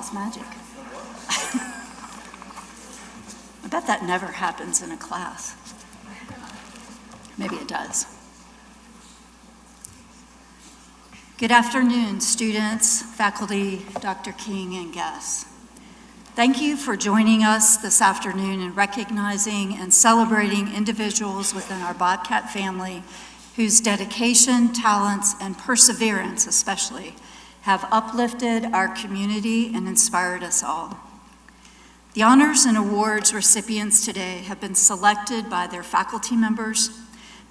was magic. I bet that never happens in a class. Maybe it does. Good afternoon, students, faculty, Dr. King, and guests. Thank you for joining us this afternoon in recognizing and celebrating individuals within our Bobcat family whose dedication, talents, and perseverance especially have uplifted our community and inspired us all. The honors and awards recipients today have been selected by their faculty members,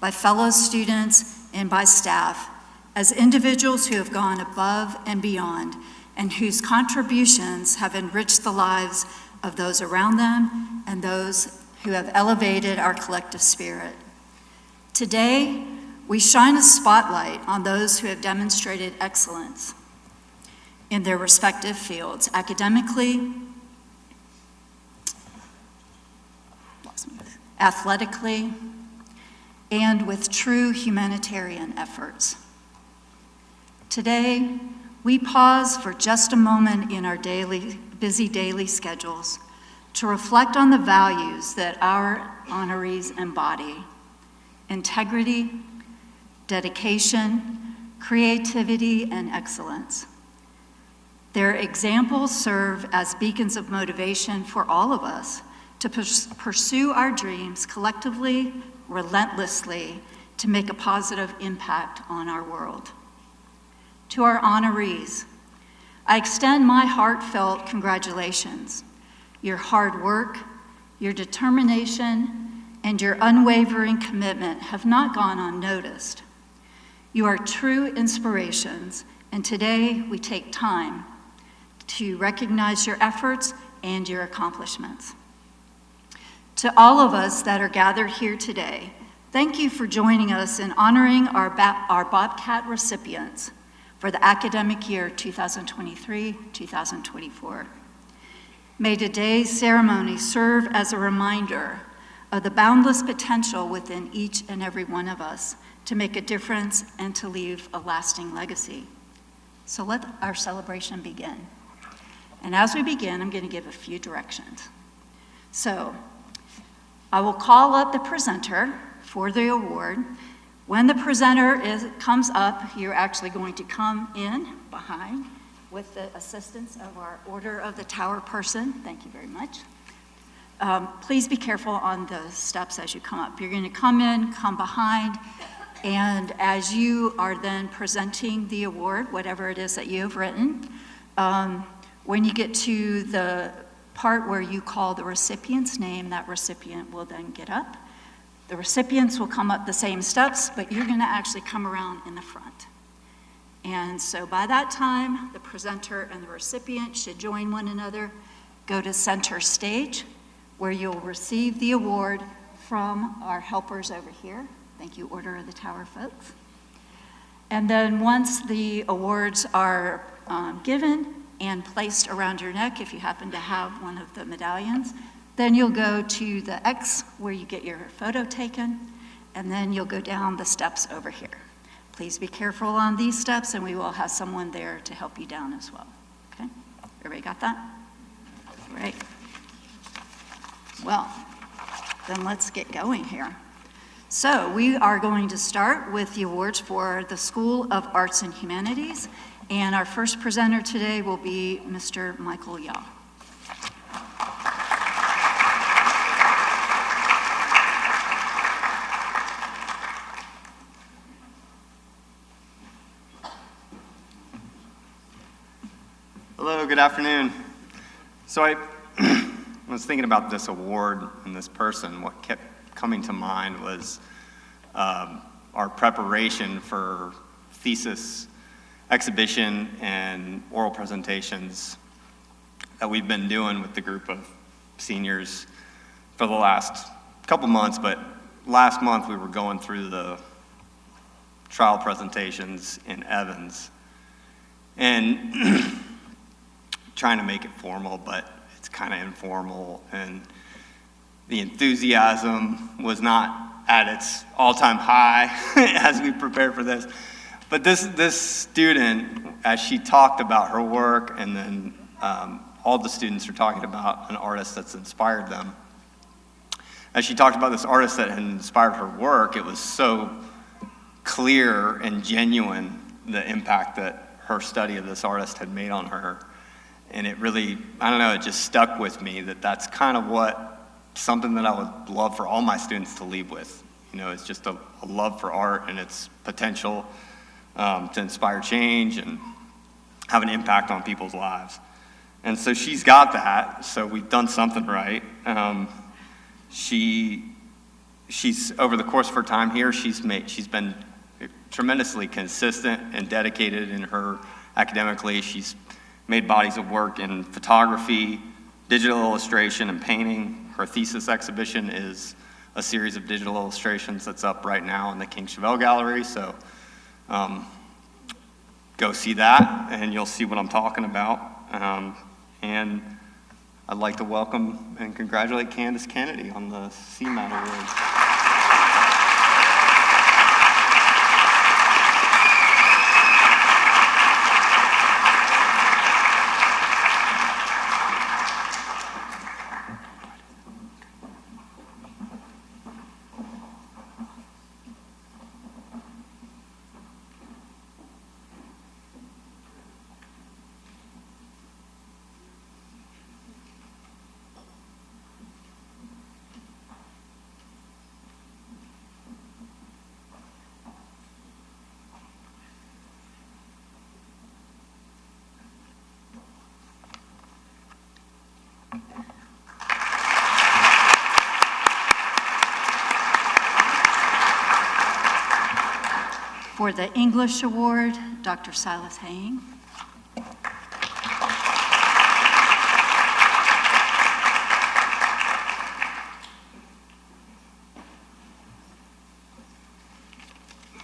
by fellow students, and by staff as individuals who have gone above and beyond and whose contributions have enriched the lives of those around them and those who have elevated our collective spirit. Today, we shine a spotlight on those who have demonstrated excellence in their respective fields, academically, athletically, and with true humanitarian efforts. Today, we pause for just a moment in our busy daily schedules to reflect on the values that our honorees embody: integrity, dedication, creativity, and excellence. Their examples serve as beacons of motivation for all of us to pursue our dreams collectively, relentlessly, to make a positive impact on our world. To our honorees, I extend my heartfelt congratulations. Your hard work, your determination, and your unwavering commitment have not gone unnoticed. You are true inspirations, and today we take time to recognize your efforts and your accomplishments. To all of us that are gathered here today, thank you for joining us in honoring our Bobcat recipients for the academic year 2023-2024. May today's ceremony serve as a reminder of the boundless potential within each and every one of us to make a difference and to leave a lasting legacy. So let our celebration begin. And as we begin, I'm going to give a few directions. So I will call up the presenter for the award. When the presenter comes up, you're actually going to come in behind with the assistance of our Order of the Tower person. Thank you very much. Please be careful on the steps as you come up. You're going to come in, come behind, and as you are then presenting the award, whatever it is that you have written, when you get to the part where you call the recipient's name, that recipient will then get up. The recipients will come up the same steps, but you're going to actually come around in the front. And so by that time, the presenter and the recipient should join one another, go to center stage, where you'll receive the award from our helpers over here. Thank you, Order of the Tower folks. And then once the awards are given and placed around your neck, if you happen to have one of the medallions, then you'll go to the X where you get your photo taken, and then you'll go down the steps over here. Please be careful on these steps, and we will have someone there to help you down as well. Okay? Everybody got that? All right. Well, then let's get going here. So we are going to start with the awards for the School of Arts and Humanities, and our first presenter today will be Mr. Michael Yaw. Hello, good afternoon. So I was thinking about this award and this person. What kept coming to mind was our preparation for thesis exhibition and oral presentations that we've been doing with the group of seniors for the last couple months, but last month we were going through the trial presentations in Evans and trying to make it formal, but it's kind of informal, and the enthusiasm was not at its all-time high as we prepared for this. But this student, as she talked about her work and then all the students are talking about an artist that's inspired them. As she talked about this artist that had inspired her work, it was so clear and genuine, the impact that her study of this artist had made on her. And it really, I don't know, it just stuck with me that that's kind of something that I would love for all my students to leave with. You know, it's just a love for art and its potential to inspire change and have an impact on people's lives. And so she's got that, so we've done something right. She's over the course of her time here, she's been tremendously consistent and dedicated in her academically. She's made bodies of work in photography, digital illustration, and painting. Her thesis exhibition is a series of digital illustrations that's up right now in the King Chevelle Gallery, so go see that and you'll see what I'm talking about. And I'd like to welcome and congratulate Candace Kennedy on the CMAT Award. For the English Award, Dr. Silas Haying.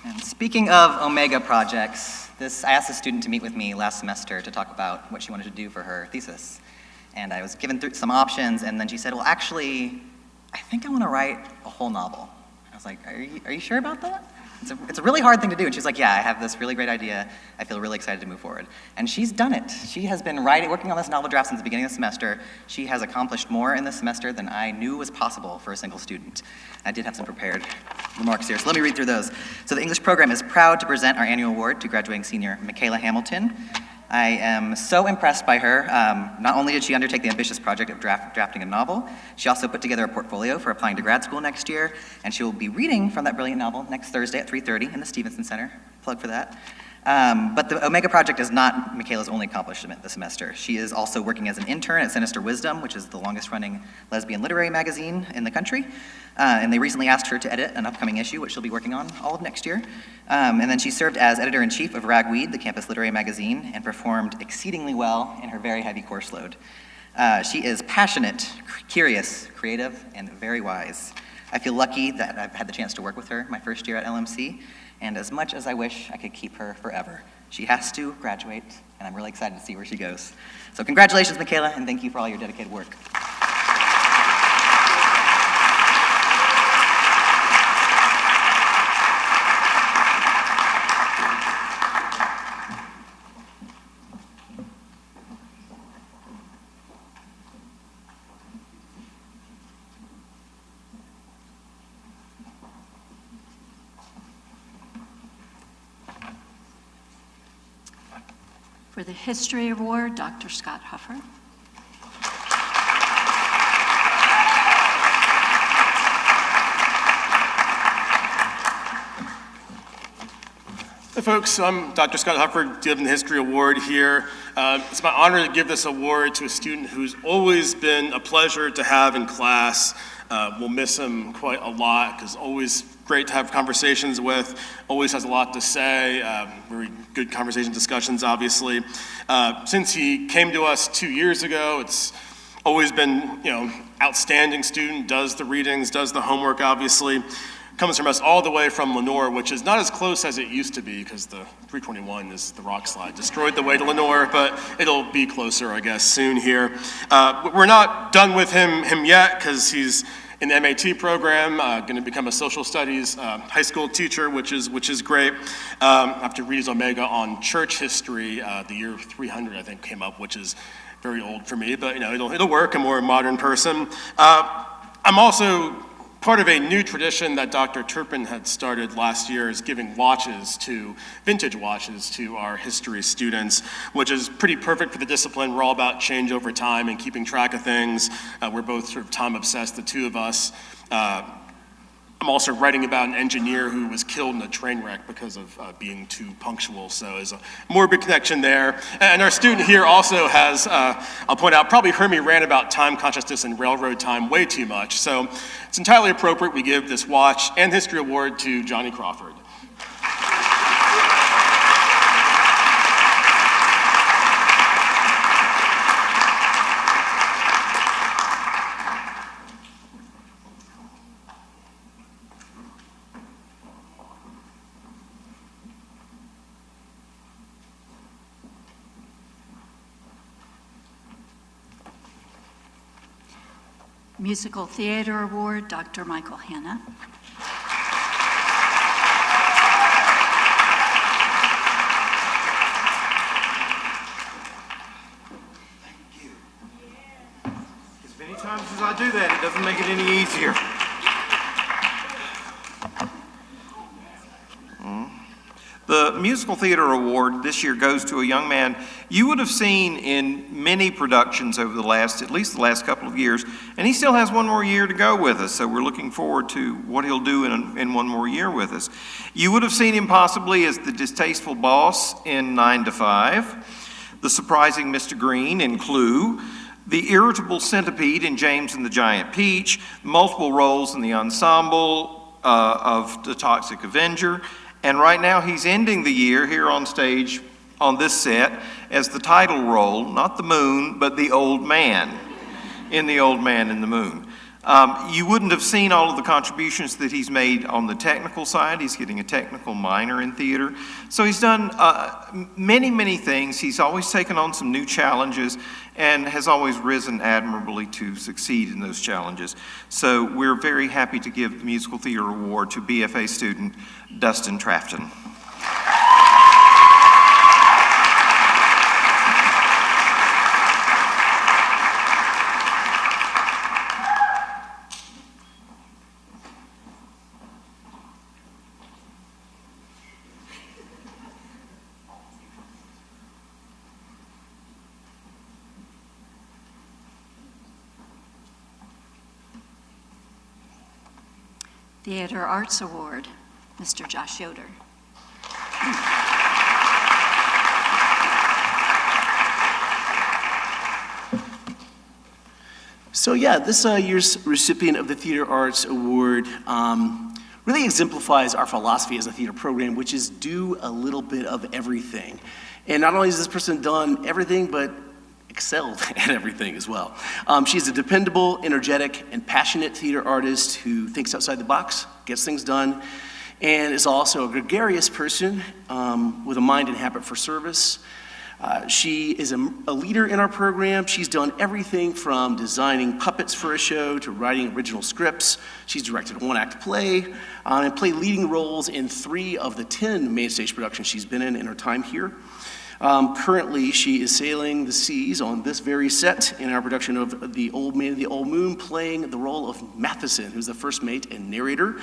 And speaking of Omega projects, I asked a student to meet with me last semester to talk about what she wanted to do for her thesis. And I was given through some options, and then she said, well, actually, I think I want to write a whole novel. I was like, are you sure about that? It's a really hard thing to do. And she's like, yeah, I have this really great idea. I feel really excited to move forward. And she's done it. She has been working on this novel draft since the beginning of the semester. She has accomplished more in this semester than I knew was possible for a single student. I did have some prepared remarks here, so let me read through those. So the English program is proud to present our annual award to graduating senior Michaela Hamilton. I am so impressed by her. Not only did she undertake the ambitious project of drafting a novel, she also put together a portfolio for applying to grad school next year, and she will be reading from that brilliant novel next Thursday at 3:30 in the Stevenson Center. Plug for that. But the Omega Project is not Michaela's only accomplishment this semester. She is also working as an intern at Sinister Wisdom, which is the longest-running lesbian literary magazine in the country. And they recently asked her to edit an upcoming issue, which she'll be working on all of next year. And then she served as editor-in-chief of Ragweed, the campus literary magazine, and performed exceedingly well in her very heavy course load. She is passionate, curious, creative, and very wise. I feel lucky that I've had the chance to work with her my first year at LMC, and as much as I wish I could keep her forever, she has to graduate, and I'm really excited to see where she goes. So congratulations, Michaela, and thank you for all your dedicated work. For the History Award, Dr. Scott Huffer. Hey folks, I'm Dr. Scott Huffer, giving the History Award here. It's my honor to give this award to a student who's always been a pleasure to have in class. We'll miss him quite a lot because always great to have conversations with, always has a lot to say, very good conversation discussions, obviously. Since he came to us 2 years ago, it's always been, outstanding student, does the readings, does the homework, obviously. Comes from us all the way from Lenore, which is not as close as it used to be because the 321 is the rock slide. Destroyed the way to Lenore, but it'll be closer, I guess, soon here. We're not done with him yet because he's in the MAT program, going to become a social studies high school teacher, which is great. I have to read his Omega on church history. The year 300, I think, came up, which is very old for me, but it'll work. I'm more a modern person. I'm also part of a new tradition that Dr. Turpin had started last year, is giving vintage watches to our history students, which is pretty perfect for the discipline. We're all about change over time and keeping track of things. We're both sort of time obsessed, the two of us. I'm also writing about an engineer who was killed in a train wreck because of being too punctual, so there's a morbid connection there. And our student here also has, I'll point out, probably heard me rant about time consciousness and railroad time way too much, so it's entirely appropriate we give this watch and history award to Johnny Crawford. Musical Theater Award, Dr. Michael Hanna. Thank you. As many times as I do that, it doesn't make it any easier. The Musical Theater Award this year goes to a young man you would have seen in many productions over at least the last couple of years, and he still has one more year to go with us, so we're looking forward to what he'll do in one more year with us. You would have seen him possibly as the distasteful boss in 9 to 5, the surprising Mr. Green in Clue, the irritable centipede in James and the Giant Peach, multiple roles in the ensemble of The Toxic Avenger, and right now he's ending the year here on stage on this set as the title role, not the moon, but the old man in The Old Man in the Moon. You wouldn't have seen all of the contributions that he's made on the technical side. He's getting a technical minor in theater. So he's done many, many things. He's always taken on some new challenges and has always risen admirably to succeed in those challenges. So we're very happy to give the Musical Theater Award to BFA student Dustin Trafton. Theater Arts Award, Mr. Josh Yoder. So yeah, this year's recipient of the Theater Arts Award really exemplifies our philosophy as a theater program, which is do a little bit of everything. And not only has this person done everything, but excelled at everything as well. She's a dependable, energetic, and passionate theater artist who thinks outside the box, gets things done, and is also a gregarious person with a mind and habit for service. She is a leader in our program. She's done everything from designing puppets for a show to writing original scripts. She's directed a one-act play and played leading roles in 3 of the 10 main stage productions she's been in her time here. Currently, she is sailing the seas on this very set in our production of The Old Man and the Old Moon, playing the role of Matheson, who's the first mate and narrator.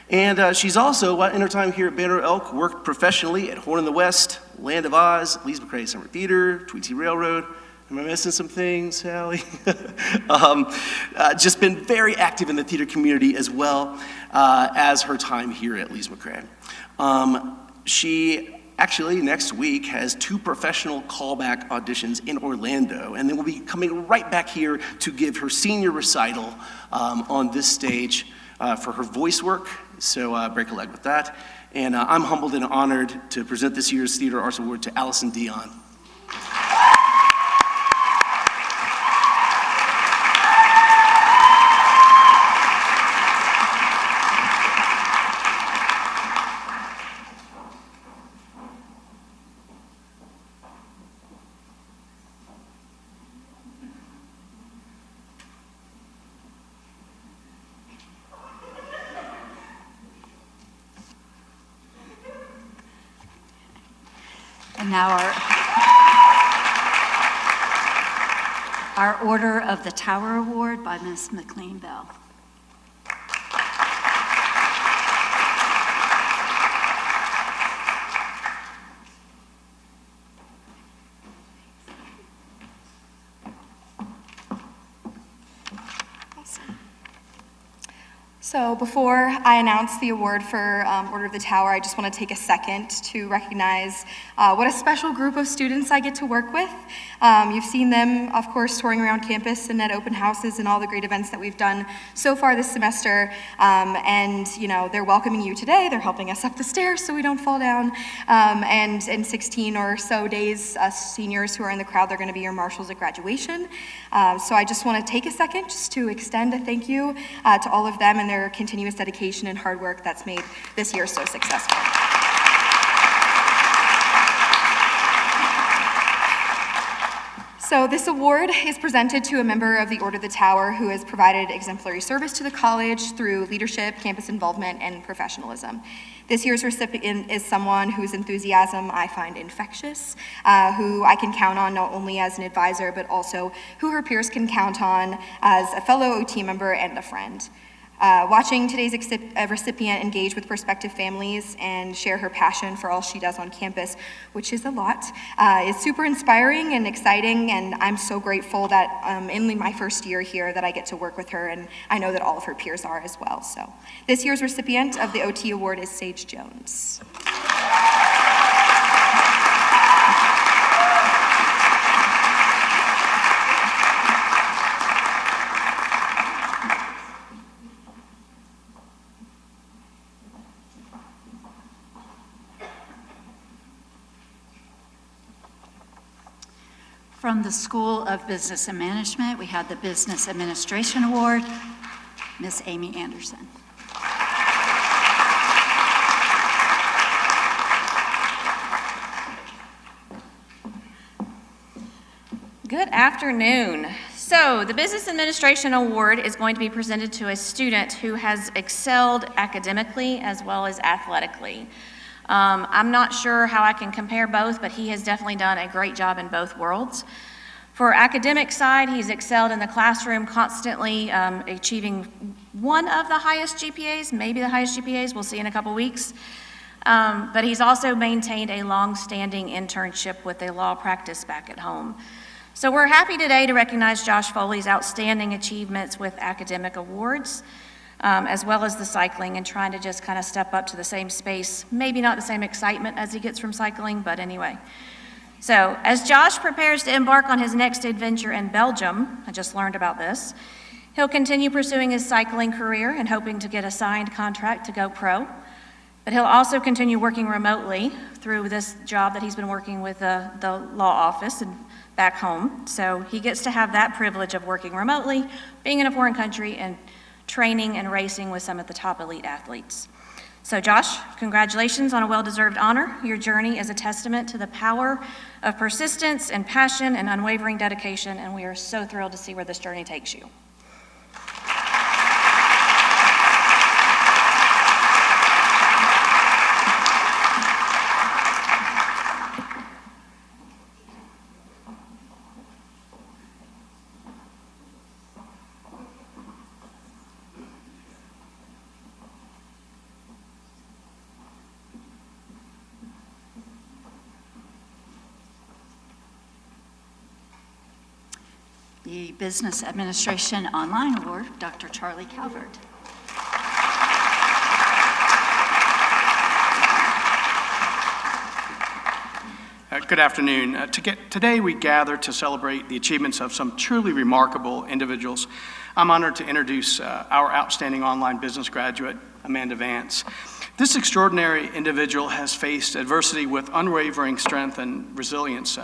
And she's also, in her time here at Banner Elk, worked professionally at Horn in the West, Land of Oz, Lees-McRae Summer Theater, Tweetsie Railroad. Am I missing some things, Sally? Just been very active in the theater community as well as her time here at Lees-McRae. She actually next week has 2 professional callback auditions in Orlando, and then will be coming right back here to give her senior recital on this stage for her voice work. So break a leg with that. And I'm humbled and honored to present this year's Theater Arts Award to Allison Dion. And now our Order of the Tower Award by Ms. McLean Bell. So before I announce the award for Order of the Tower, I just want to take a second to recognize what a special group of students I get to work with. You've seen them, of course, touring around campus and at open houses and all the great events that we've done so far this semester. And, you know, they're welcoming you today. They're helping us up the stairs so we don't fall down. And in 16 or so days, us seniors who are in the crowd, they're going to be your marshals at graduation. So I just want to take a second just to extend a thank you to all of them and their continuous dedication and hard work that's made this year so successful. So this award is presented to a member of the Order of the Tower who has provided exemplary service to the college through leadership, campus involvement, and professionalism. This year's recipient is someone whose enthusiasm I find infectious, who I can count on not only as an advisor, but also who her peers can count on as a fellow OT member and a friend. Watching today's recipient engage with prospective families and share her passion for all she does on campus, which is a lot, is super inspiring and exciting, and I'm so grateful that in my first year here that I get to work with her, and I know that all of her peers are as well. So this year's recipient of the OT Award is Sage Jones. From the School of Business and Management, we had the Business Administration Award, Ms. Amy Anderson. Good afternoon. So the Business Administration Award is going to be presented to a student who has excelled academically as well as athletically. I'm not sure how I can compare both, but he has definitely done a great job in both worlds. For academic side, he's excelled in the classroom, constantly achieving one of the highest GPAs, maybe the highest GPAs, we'll see in a couple weeks. But he's also maintained a long-standing internship with a law practice back at home. So we're happy today to recognize Josh Foley's outstanding achievements with academic awards, as well as the cycling, and trying to just kind of step up to the same space, maybe not the same excitement as he gets from cycling, but anyway. So as Josh prepares to embark on his next adventure in Belgium, I just learned about this, he'll continue pursuing his cycling career and hoping to get a signed contract to go pro. But he'll also continue working remotely through this job that he's been working with the law office and back home. So he gets to have that privilege of working remotely, being in a foreign country, and training and racing with some of the top elite athletes. So Josh, congratulations on a well-deserved honor. Your journey is a testament to the power of persistence and passion and unwavering dedication, and we are so thrilled to see where this journey takes you. The Business Administration Online Award, Dr. Charlie Calvert. Good afternoon. Today we gather to celebrate the achievements of some truly remarkable individuals. I'm honored to introduce our outstanding online business graduate, Amanda Vance. This extraordinary individual has faced adversity with unwavering strength and resilience.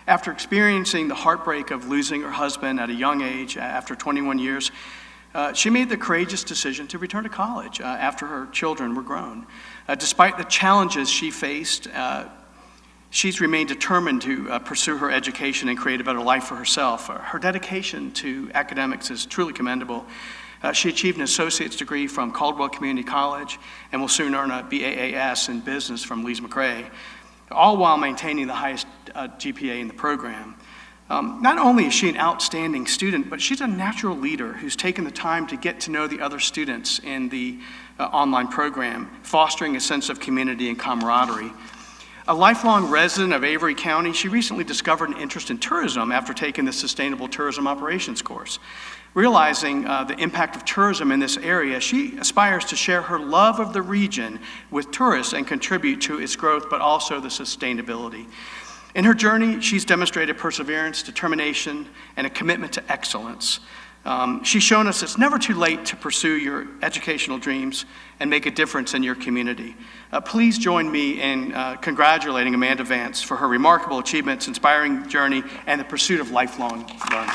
After experiencing the heartbreak of losing her husband at a young age, after 21 years, she made the courageous decision to return to college after her children were grown. Despite the challenges she faced, she's remained determined to pursue her education and create a better life for herself. Her dedication to academics is truly commendable. She achieved an associate's degree from Caldwell Community College and will soon earn a BAAS in business from Lees-McRae, all while maintaining the highest GPA in the program. Not only is she an outstanding student, but she's a natural leader who's taken the time to get to know the other students in the online program, fostering a sense of community and camaraderie. A lifelong resident of Avery County, she recently discovered an interest in tourism after taking the Sustainable Tourism Operations course. Realizing the impact of tourism in this area, she aspires to share her love of the region with tourists and contribute to its growth, but also the sustainability. In her journey, she's demonstrated perseverance, determination, and a commitment to excellence. She's shown us it's never too late to pursue your educational dreams and make a difference in your community. Please join me in congratulating Amanda Vance for her remarkable achievements, inspiring journey, and the pursuit of lifelong learning.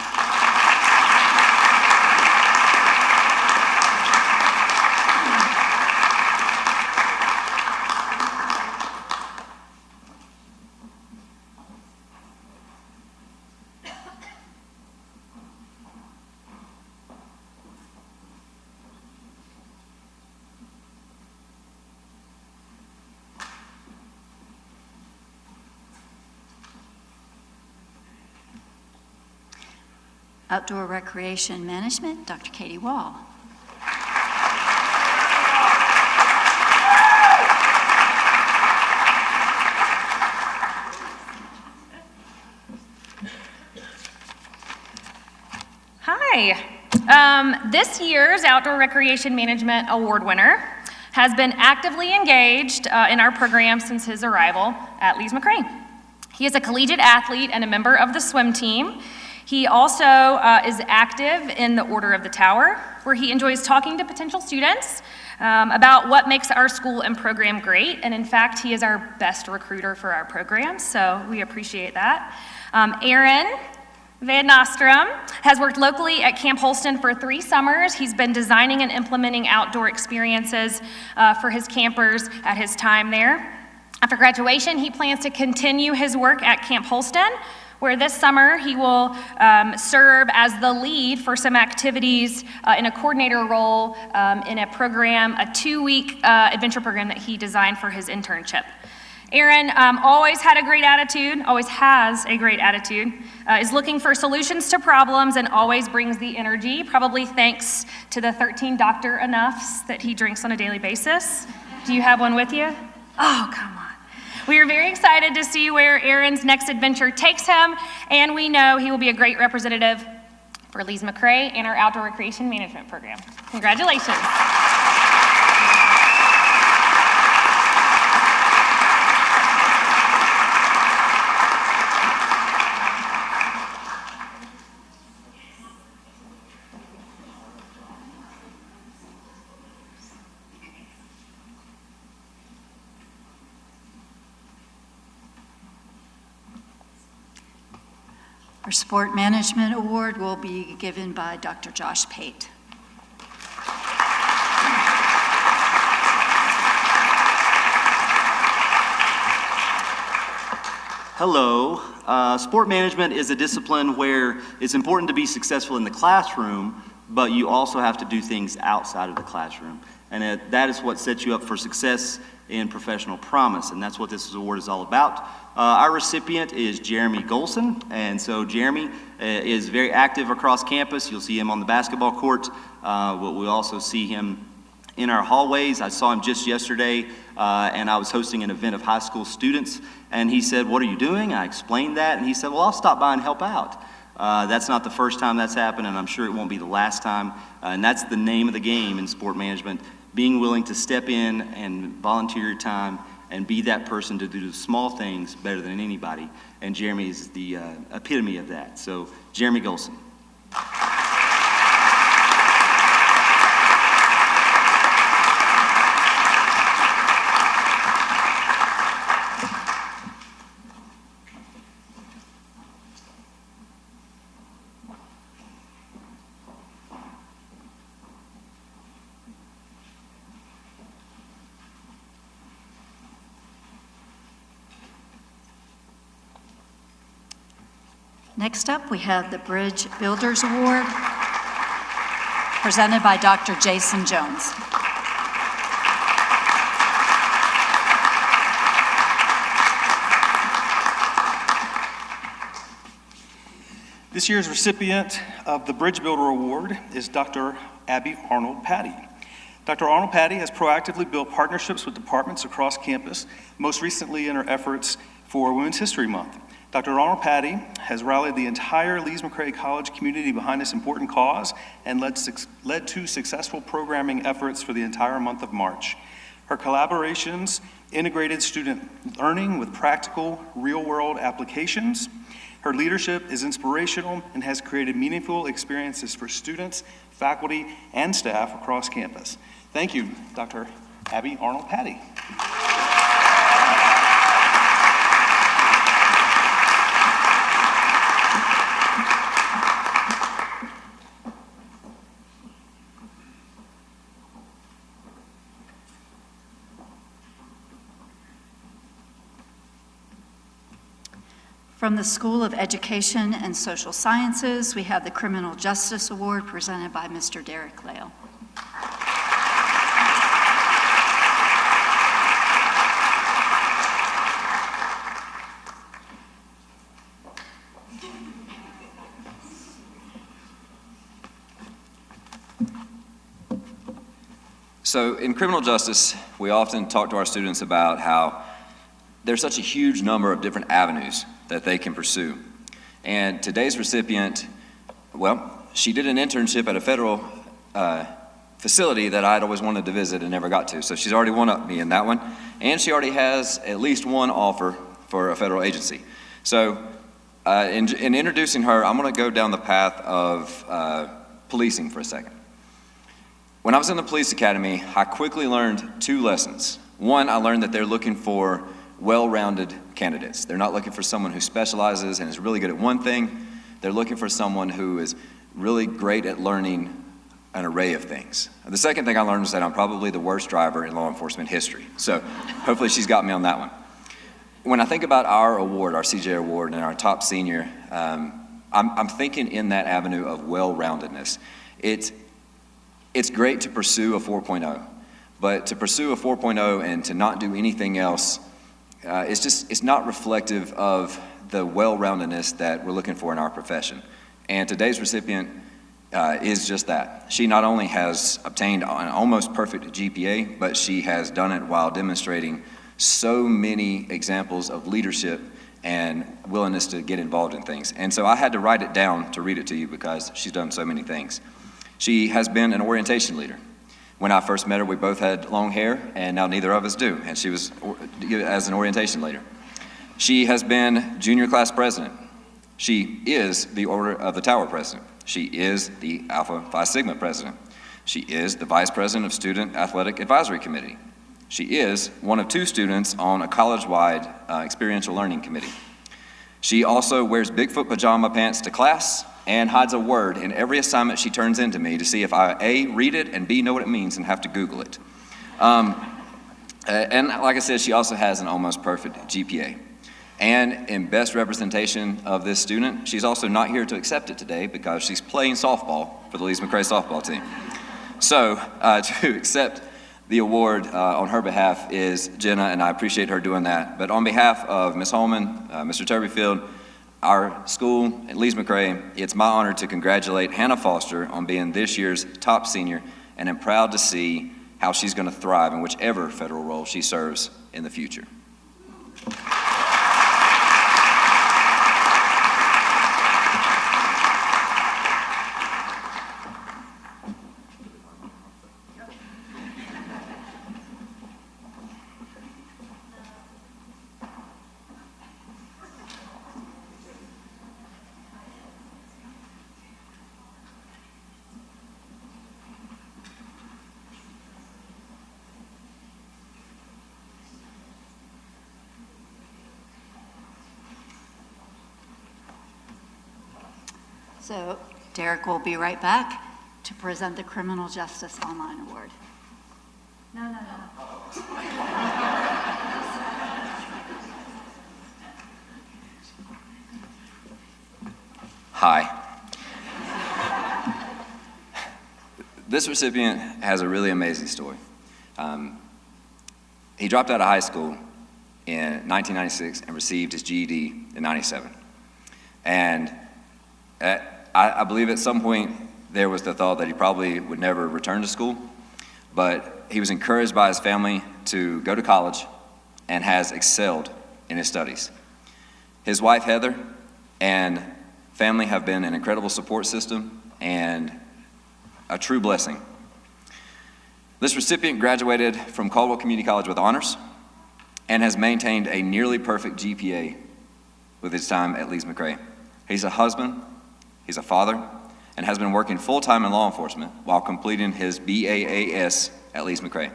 Outdoor Recreation Management, Dr. Katie Wall. Hi. This year's Outdoor Recreation Management Award winner has been actively engaged in our program since his arrival at Lees-McRae. He is a collegiate athlete and a member of the swim team. He also is active in the Order of the Tower, where he enjoys talking to potential students about what makes our school and program great. And in fact, he is our best recruiter for our program, so we appreciate that. Aaron Van Nostrum has worked locally at Camp Holston for 3 summers. He's been designing and implementing outdoor experiences for his campers at his time there. After graduation, he plans to continue his work at Camp Holston, where this summer he will serve as the lead for some activities in a coordinator role in a program, a 2-week adventure program that he designed for his internship. Aaron always had a great attitude, always has a great attitude, is looking for solutions to problems and always brings the energy, probably thanks to the 13 Dr. Enoughs that he drinks on a daily basis. Do you have one with you? Oh, come on. We are very excited to see where Aaron's next adventure takes him, and we know he will be a great representative for Lees-McRae and our Outdoor Recreation Management Program. Congratulations. Our Sport Management Award will be given by Dr. Josh Pate. Hello. Sport management is a discipline where it's important to be successful in the classroom, but you also have to do things outside of the classroom. And that is what sets you up for success in professional promise, and that's what this award is all about. Our recipient is Jeremy Golson, and so Jeremy is very active across campus. You'll see him on the basketball court, but we also see him in our hallways. I saw him just yesterday, and I was hosting an event of high school students, and he said, "What are you doing?" I explained that, and he said, "Well, I'll stop by and help out." That's not the first time that's happened, and I'm sure it won't be the last time, and that's the name of the game in sport management, being willing to step in and volunteer your time and be that person to do the small things better than anybody. And Jeremy is the epitome of that. So, Jeremy Golson. Next up, we have the Bridge Builders Award, presented by Dr. Jason Jones. This year's recipient of the Bridge Builder Award is Dr. Abby Arnold Patty. Dr. Arnold Patty has proactively built partnerships with departments across campus, most recently in her efforts for Women's History Month. Dr. Arnold Patty has rallied the entire Lees-McRae College community behind this important cause and led to successful programming efforts for the entire month of March. Her collaborations integrated student learning with practical, real-world applications. Her leadership is inspirational and has created meaningful experiences for students, faculty, and staff across campus. Thank you, Dr. Abby Arnold Patty. From the School of Education and Social Sciences, we have the Criminal Justice Award presented by Mr. Derek Lale. So in criminal justice, we often talk to our students about how there's such a huge number of different avenues that they can pursue. And today's recipient, well, she did an internship at a federal facility that I'd always wanted to visit and never got to. So she's already one-upped me in that one. And she already has at least one offer for a federal agency. So in introducing her, I'm gonna go down the path of policing for a second. When I was in the police academy, I quickly learned two lessons. One, I learned that they're looking for well-rounded candidates. They're not looking for someone who specializes and is really good at one thing. They're looking for someone who is really great at learning an array of things. The second thing I learned was that I'm probably the worst driver in law enforcement history. So hopefully she's got me on that one. When I think about our award, our CJ award, and our top senior, I'm thinking in that avenue of well-roundedness. It's great to pursue a 4.0, but to pursue a 4.0 and to not do anything else, it's not reflective of the well-roundedness that we're looking for in our profession. And today's recipient is just that. She not only has obtained an almost perfect GPA, but she has done it while demonstrating so many examples of leadership and willingness to get involved in things. And so I had to write it down to read it to you because she's done so many things. She has been an orientation leader. When I first met her, we both had long hair, and now neither of us do, and she was as an orientation leader. She has been junior class president. She is the Order of the Tower president. She is the Alpha Phi Sigma president. She is the vice president of Student Athletic Advisory Committee. She is one of two students on a college-wide experiential learning committee. She also wears Bigfoot pajama pants to class and hides a word in every assignment she turns into me to see if I A, read it, and B, know what it means and have to Google it. And like I said, she also has an almost perfect GPA. And in best representation of this student, she's also not here to accept it today because she's playing softball for the Lees-McRae softball team. So to accept the award on her behalf is Jenna, and I appreciate her doing that. But on behalf of Ms. Holman, Mr. Turbyfield, our school at Lees-McRae, it's my honor to congratulate Hannah Foster on being this year's top senior, and I'm proud to see how she's going to thrive in whichever federal role she serves in the future. So Derek will be right back to present the Criminal Justice Online Award. No. Hi. This recipient has a really amazing story. He dropped out of high school in 1996 and received his GED in 97. And I believe at some point there was the thought that he probably would never return to school, but he was encouraged by his family to go to college and has excelled in his studies. His wife, Heather, and family have been an incredible support system and a true blessing. This recipient graduated from Caldwell Community College with honors and has maintained a nearly perfect GPA with his time at Lees-McRae. He's a husband, he's a father, and has been working full-time in law enforcement while completing his BAAS at Lees-McRae.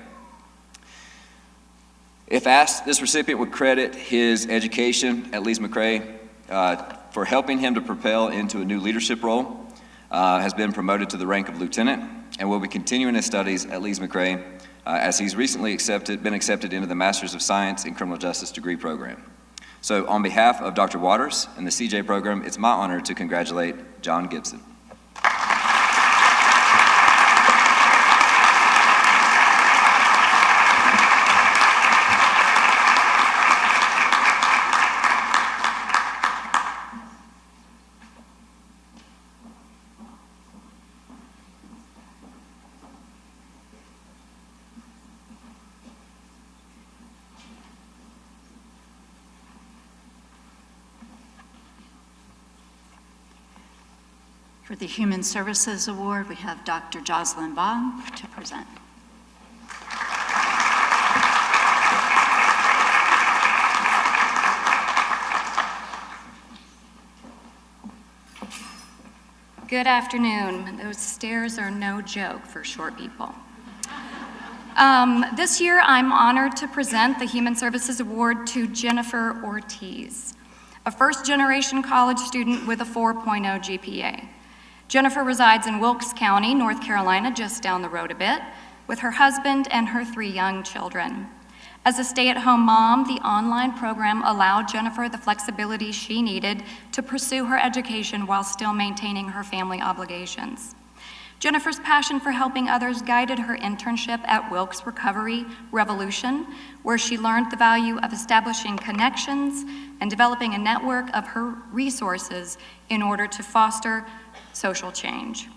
If asked, this recipient would credit his education at Lees-McRae for helping him to propel into a new leadership role, has been promoted to the rank of lieutenant, and will be continuing his studies at Lees-McRae as he's recently been accepted into the Masters of Science in Criminal Justice degree program. So on behalf of Dr. Waters and the CJ program, it's my honor to congratulate John Gibson. For the Human Services Award, we have Dr. Jocelyn Baum to present. Good afternoon. Those stairs are no joke for short people. This year, I'm honored to present the Human Services Award to Jennifer Ortiz, a first-generation college student with a 4.0 GPA. Jennifer resides in Wilkes County, North Carolina, just down the road a bit, with her husband and her 3 young children. As a stay-at-home mom, the online program allowed Jennifer the flexibility she needed to pursue her education while still maintaining her family obligations. Jennifer's passion for helping others guided her internship at Wilkes Recovery Revolution, where she learned the value of establishing connections and developing a network of her resources in order to foster social change.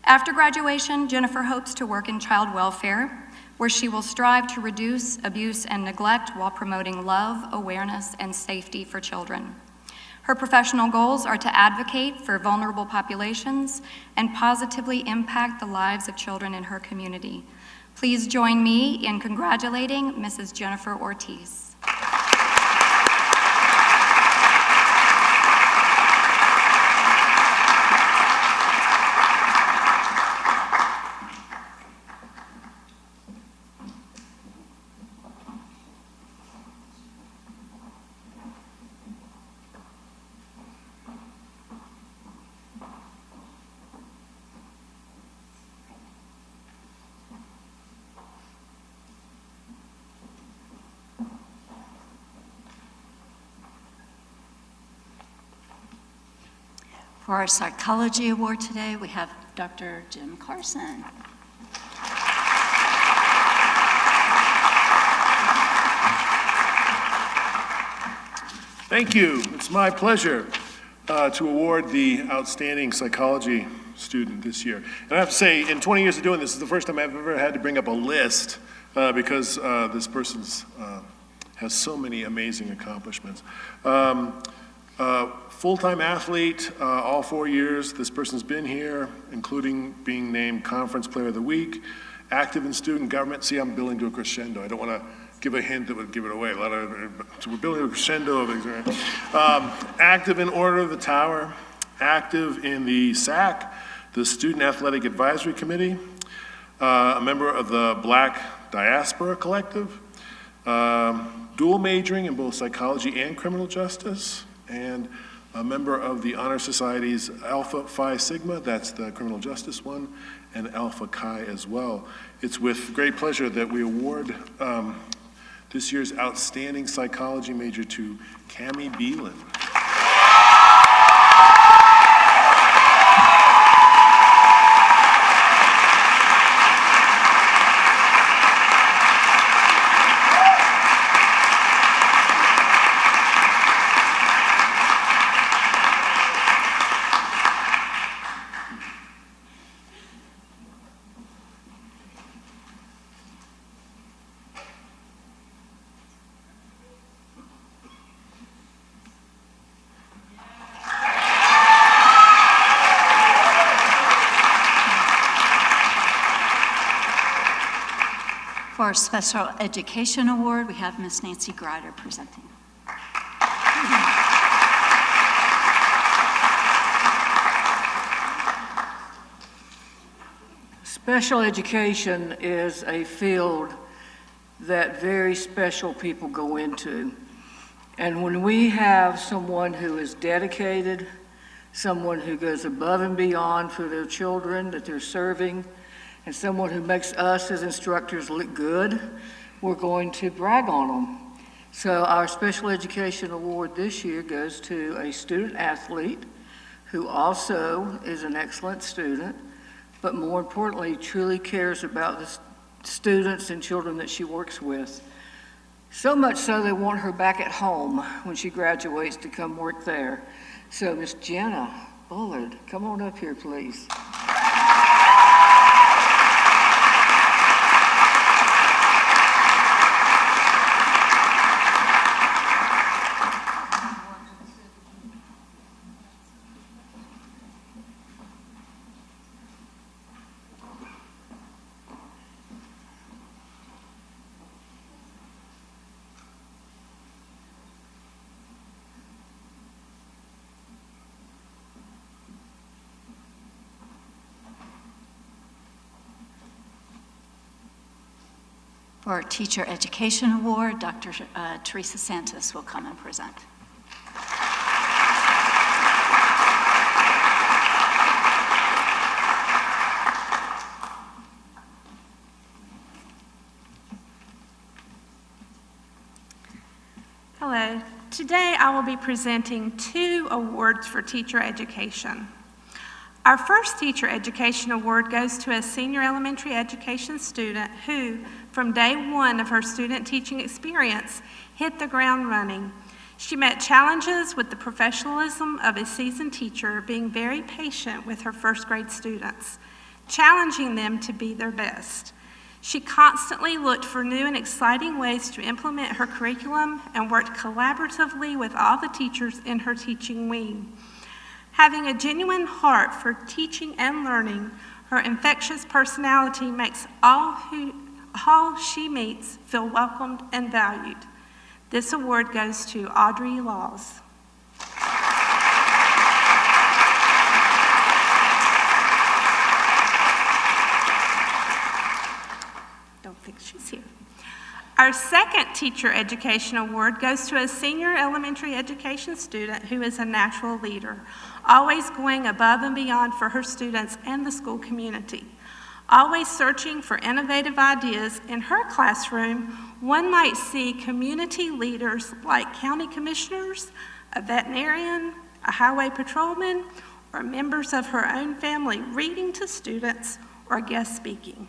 After graduation, Jennifer hopes to work in child welfare, where she will strive to reduce abuse and neglect while promoting love, awareness, and safety for children. Her professional goals are to advocate for vulnerable populations and positively impact the lives of children in her community. Please join me in congratulating Mrs. Jennifer Ortiz. For our Psychology Award today, we have Dr. Jim Carson. Thank you. It's my pleasure to award the Outstanding Psychology student this year. And I have to say, in 20 years of doing this is the first time I've ever had to bring up a list because this person's has so many amazing accomplishments. Full-time athlete, all 4 years this person's been here, including being named Conference Player of the Week, active in student government. See, I'm building to a crescendo. I don't want to give a hint that would give it away. So we're building a crescendo of it. Active in Order of the Tower, active in the SAC, the Student Athletic Advisory Committee, a member of the Black Diaspora Collective, dual majoring in both psychology and criminal justice, and a member of the Honor Society's Alpha Phi Sigma, that's the criminal justice one, and Alpha Chi as well. It's with great pleasure that we award this year's Outstanding Psychology major to Cammie Beelan. For our Special Education Award, we have Ms. Nancy Grider presenting. Special education is a field that very special people go into. And when we have someone who is dedicated, someone who goes above and beyond for their children that they're serving, and someone who makes us as instructors look good, we're going to brag on them. So our Special Education Award this year goes to a student athlete who also is an excellent student, but more importantly, truly cares about the students and children that she works with. So much so they want her back at home when she graduates to come work there. So Miss Jenna Bullard, come on up here, please. For our Teacher Education Award, Dr. Teresa Santos will come and present. Hello. Today I will be presenting 2 awards for teacher education. Our first Teacher Education Award goes to a senior elementary education student who, from day 1 of her student teaching experience, hit the ground running. She met challenges with the professionalism of a seasoned teacher, being very patient with her first grade students, challenging them to be their best. She constantly looked for new and exciting ways to implement her curriculum and worked collaboratively with all the teachers in her teaching wing. Having a genuine heart for teaching and learning, her infectious personality makes all she meets feel welcomed and valued. This award goes to Audrey Laws. Don't think she's here. Our second Teacher Education Award goes to a senior elementary education student who is a natural leader, always going above and beyond for her students and the school community. Always searching for innovative ideas, in her classroom, one might see community leaders like county commissioners, a veterinarian, a highway patrolman, or members of her own family reading to students or guest speaking.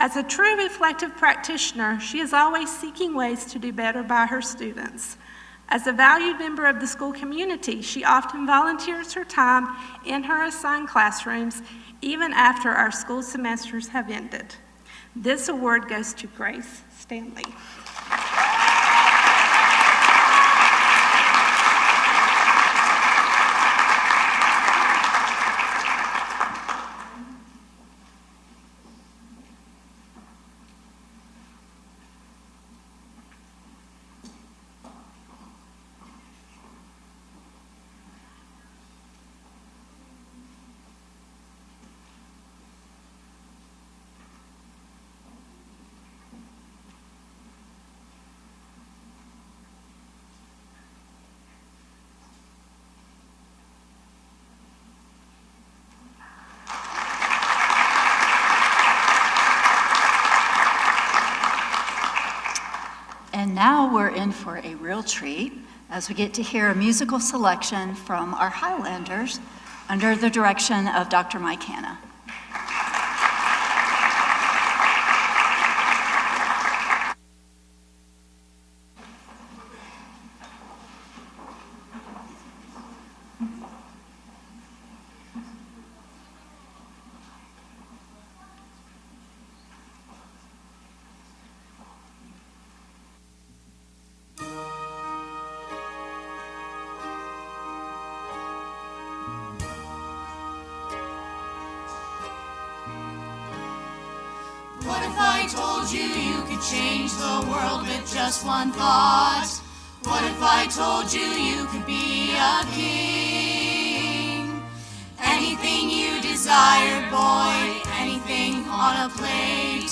As a true reflective practitioner, she is always seeking ways to do better by her students. As a valued member of the school community, she often volunteers her time in her assigned classrooms, even after our school semesters have ended. This award goes to Grace Stanley. And now we're in for a real treat as we get to hear a musical selection from our Highlanders under the direction of Dr. Mike Hanna. told you you could change the world with just one thought? What if I told you you could be a king? Anything you desired, boy, anything on a plate,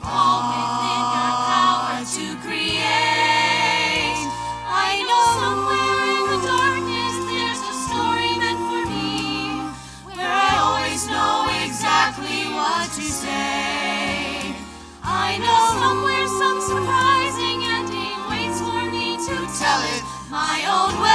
all within your power to create. I know somewhere in the darkness there's a story meant for me, where I always know exactly what to say. I know somewhere some surprising ending waits for me to tell it my own way.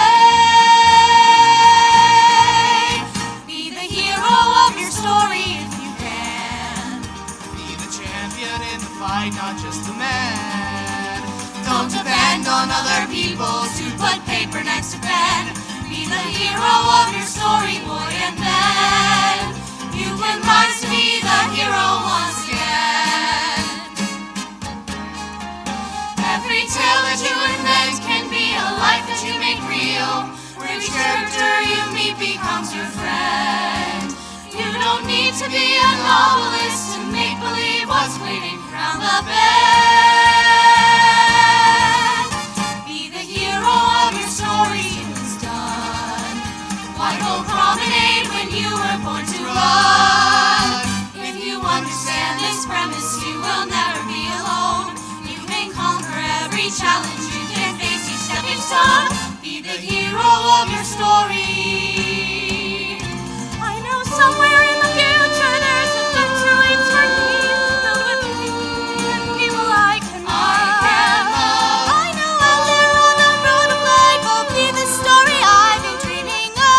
Be the hero of your story if you can. Be the champion in the fight, not just the man. Don't depend on other people to put paper next to pen. Be the hero of your story, boy, and then you can rise to be the hero once again. Every tale that you invent can be a life that you make real, where each character you meet becomes your friend. You don't need to be a novelist to make believe what's waiting round the bend. Be the hero of your story till it's done. White Oak Promenade when you were born to run. If you understand this premise, you will never be alone. You can conquer every challenge, you can face each stepping stone. Be the hero of your story. I know somewhere in the future there's a victory for me, filled with people I can love. I know out there on the road of life I'll be the story I've been dreaming of.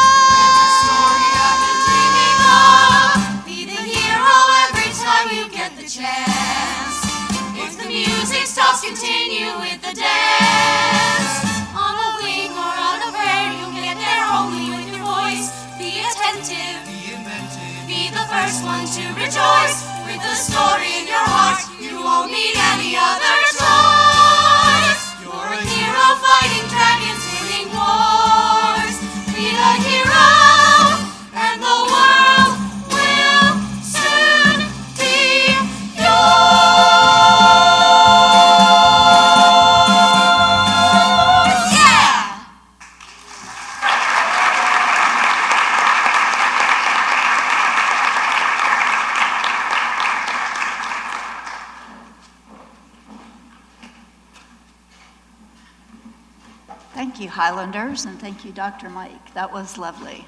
Be the hero every time you get the chance. If the music stops, continue with the dance. On a wing or on a prayer, you'll get there only with your voice. Be attentive, be inventive, be the first one to rejoice. With the story in your heart, you won't need any other choice. You're a hero fighting dragons, winning wars. Be the hero, and the world will soon be yours. Yeah! Thank you, Highlanders, and thank you, Dr. Mike. That was lovely.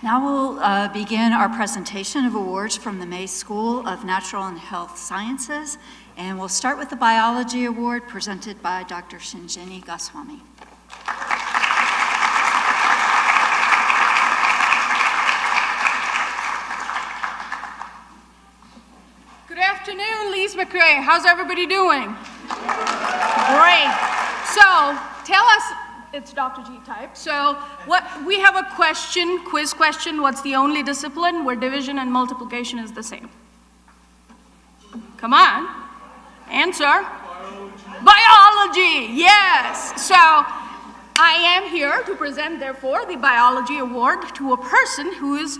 Now we'll begin our presentation of awards from the May School of Natural and Health Sciences, and we'll start with the Biology Award presented by Dr. Shinjini Goswami. Good afternoon, Lees-McRae. How's everybody doing? Great. So, tell us, it's Dr. G type. So, we have a quiz question. What's the only discipline where division and multiplication is the same? Come on. Answer. Biology. Yes. So, I am here to present, therefore, the Biology Award to a person who is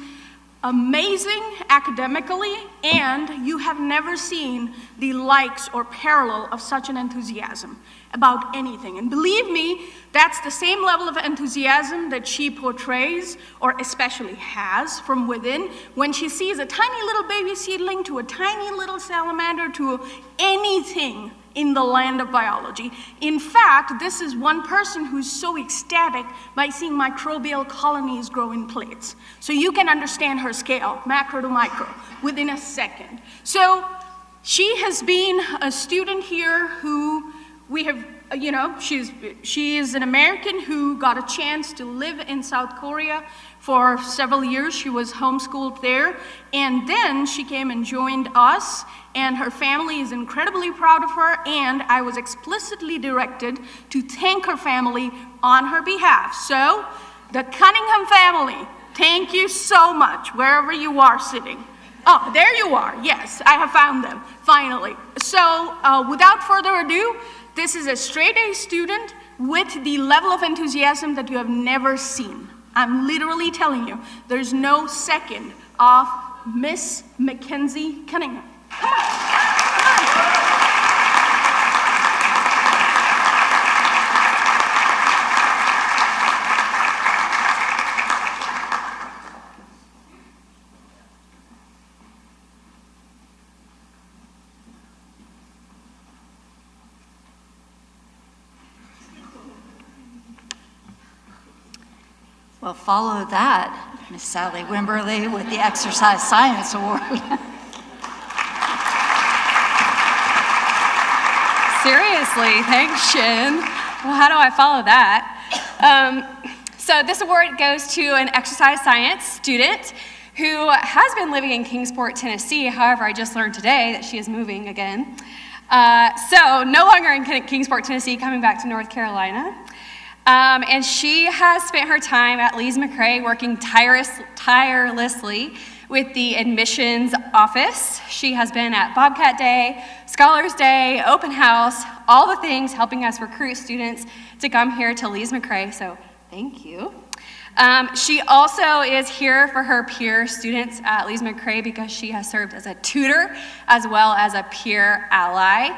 amazing academically, and you have never seen the likes or parallel of such an enthusiasm about anything. And believe me, that's the same level of enthusiasm that she portrays, or especially has, from within when she sees a tiny little baby seedling to a tiny little salamander to anything in the land of biology. In fact, this is one person who's so ecstatic by seeing microbial colonies grow in plates. So you can understand her scale, macro to micro, within a second. So she has been a student here who we have, she is an American who got a chance to live in South Korea for several years. She was homeschooled there, and then she came and joined us, and her family is incredibly proud of her, and I was explicitly directed to thank her family on her behalf. So, the Cunningham family, thank you so much, wherever you are sitting. Oh, there you are. Yes, I have found them, finally. So, without further ado, this is a straight-A student with the level of enthusiasm that you have never seen. I'm literally telling you, there's no second of Miss Mackenzie Cunningham. Well, follow that, Miss Sally Wimberly with the Exercise Science Award. Seriously, thanks, Shin. Well, how do I follow that? So this award goes to an exercise science student who has been living in Kingsport, Tennessee. However, I just learned today that she is moving again. So no longer in Kingsport, Tennessee, coming back to North Carolina. And she has spent her time at Lees-McRae working tirelessly with the admissions office. She has been at Bobcat Day, Scholars Day, Open House, all the things helping us recruit students to come here to Lees-McRae, so thank you. She also is here for her peer students at Lees-McRae because she has served as a tutor as well as a peer ally.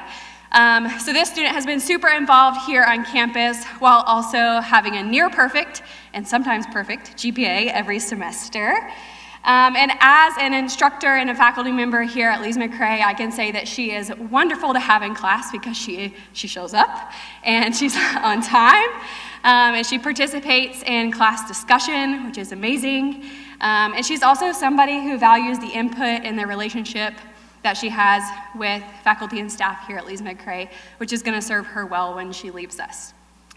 So this student has been super involved here on campus while also having a near perfect and sometimes perfect GPA every semester. And as an instructor and a faculty member here at Lees-McRae, I can say that she is wonderful to have in class because she shows up and she's on time. And she participates in class discussion, which is amazing. And she's also somebody who values the input and the relationship that she has with faculty and staff here at Lees-McRae, which is going to serve her well when she leaves us.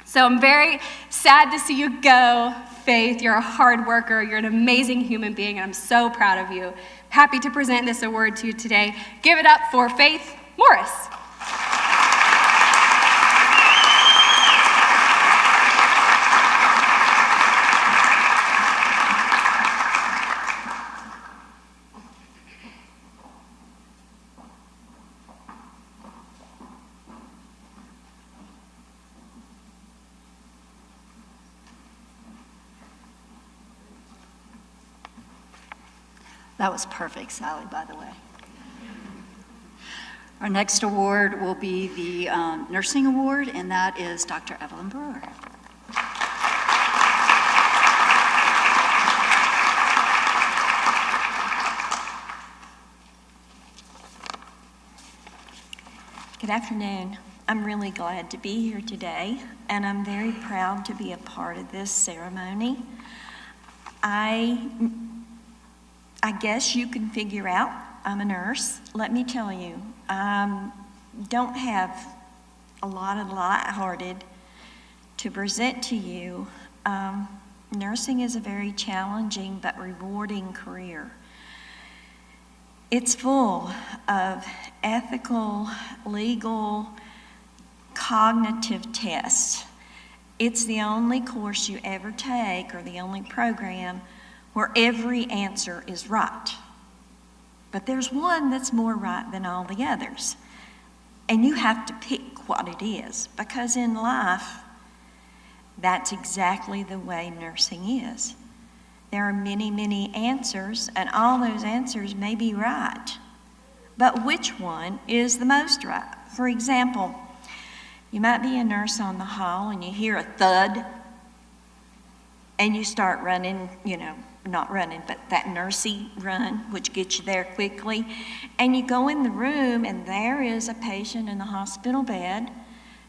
So I'm very sad to see you go, Faith. You're a hard worker. You're an amazing human being, and I'm so proud of you. Happy to present this award to you today. Give it up for Faith Morris. That was perfect, Sally, by the way. Our next award will be the Nursing Award, and that is Dr. Evelyn Brewer. Good afternoon. I'm really glad to be here today, and I'm very proud to be a part of this ceremony. I guess you can figure out I'm a nurse. Let me tell you, don't have a lot of lighthearted to present to you. Nursing is a very challenging but rewarding career. It's full of ethical, legal, cognitive tests. It's the only course you ever take, or the only program where every answer is right. But there's one that's more right than all the others. And you have to pick what it is, because in life, that's exactly the way nursing is. There are many, many answers, and all those answers may be right. But which one is the most right? For example, you might be a nurse on the hall and you hear a thud, and you start running, not running, but that nursey run, which gets you there quickly. And you go in the room, and there is a patient in the hospital bed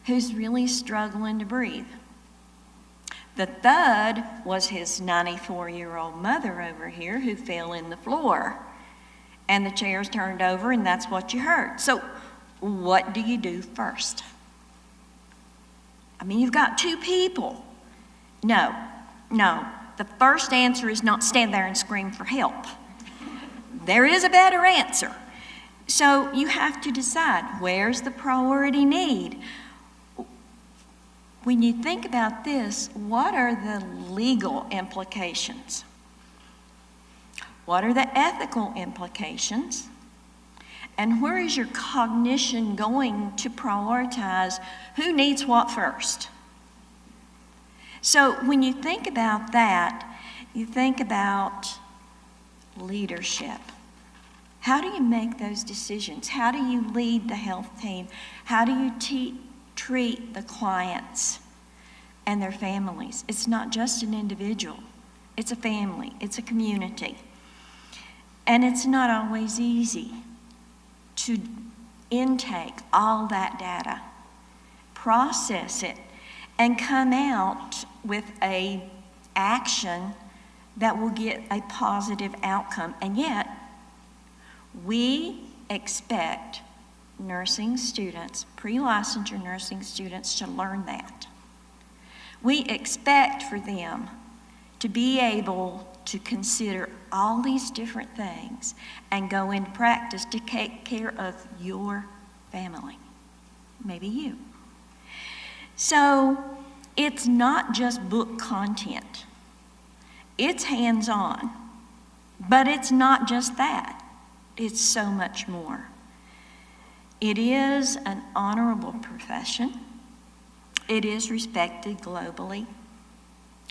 who's really struggling to breathe. The thud was his 94-year-old mother over here who fell in the floor. And the chair's turned over, and that's what you heard. So what do you do first? I mean, you've got two people. No. The first answer is not stand there and scream for help. There is a better answer. So you have to decide, where's the priority need? When you think about this, what are the legal implications? What are the ethical implications? And where is your cognition going to prioritize who needs what first? So when you think about that, you think about leadership. How do you make those decisions? How do you lead the health team? How do you treat the clients and their families? It's not just an individual. It's a family. It's a community. And it's not always easy to intake all that data, process it, and come out with an action that will get a positive outcome. And yet, we expect nursing students, pre-licensure nursing students, to learn that. We expect for them to be able to consider all these different things and go into practice to take care of your family, maybe you. So it's not just book content. It's hands-on, but it's not just that. It's so much more. It is an honorable profession. It is respected globally.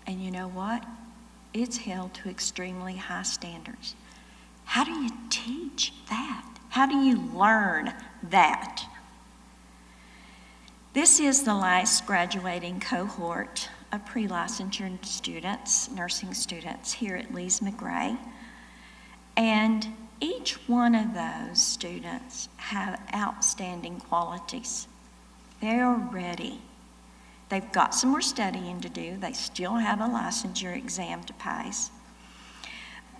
And you know what? It's held to extremely high standards. How do you teach that? How do you learn that? This is the last graduating cohort of pre-licensure students, nursing students here at Lees-McRae. And each one of those students have outstanding qualities. They are ready. They've got some more studying to do. They still have a licensure exam to pass.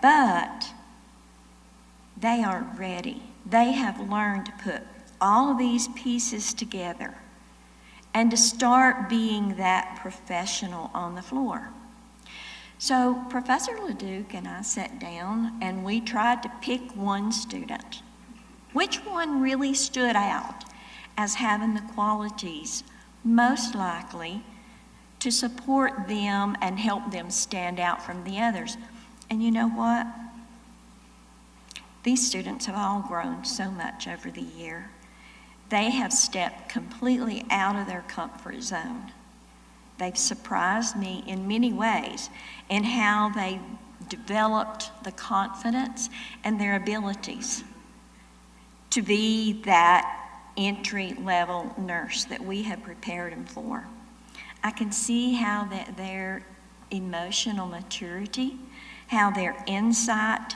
But they are ready. They have learned to put all of these pieces together and to start being that professional on the floor. So Professor LeDuc and I sat down and we tried to pick one student. Which one really stood out as having the qualities most likely to support them and help them stand out from the others? And you know what? These students have all grown so much over the year. They have stepped completely out of their comfort zone. They've surprised me in many ways in how they developed the confidence and their abilities to be that entry-level nurse that we have prepared them for. I can see how that their emotional maturity, how their insight,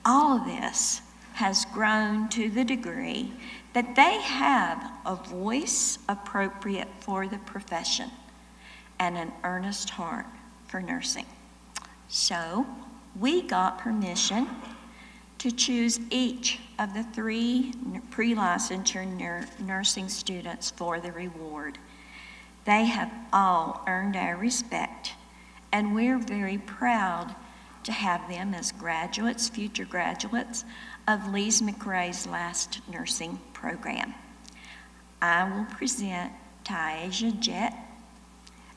all of this has grown to the degree that they have a voice appropriate for the profession and an earnest heart for nursing. So we got permission to choose each of the 3 pre-licensure nursing students for the reward. They have all earned our respect, and we're very proud to have them as graduates, future graduates of Lees-McRae's last nursing program. I will present Taisha Jett,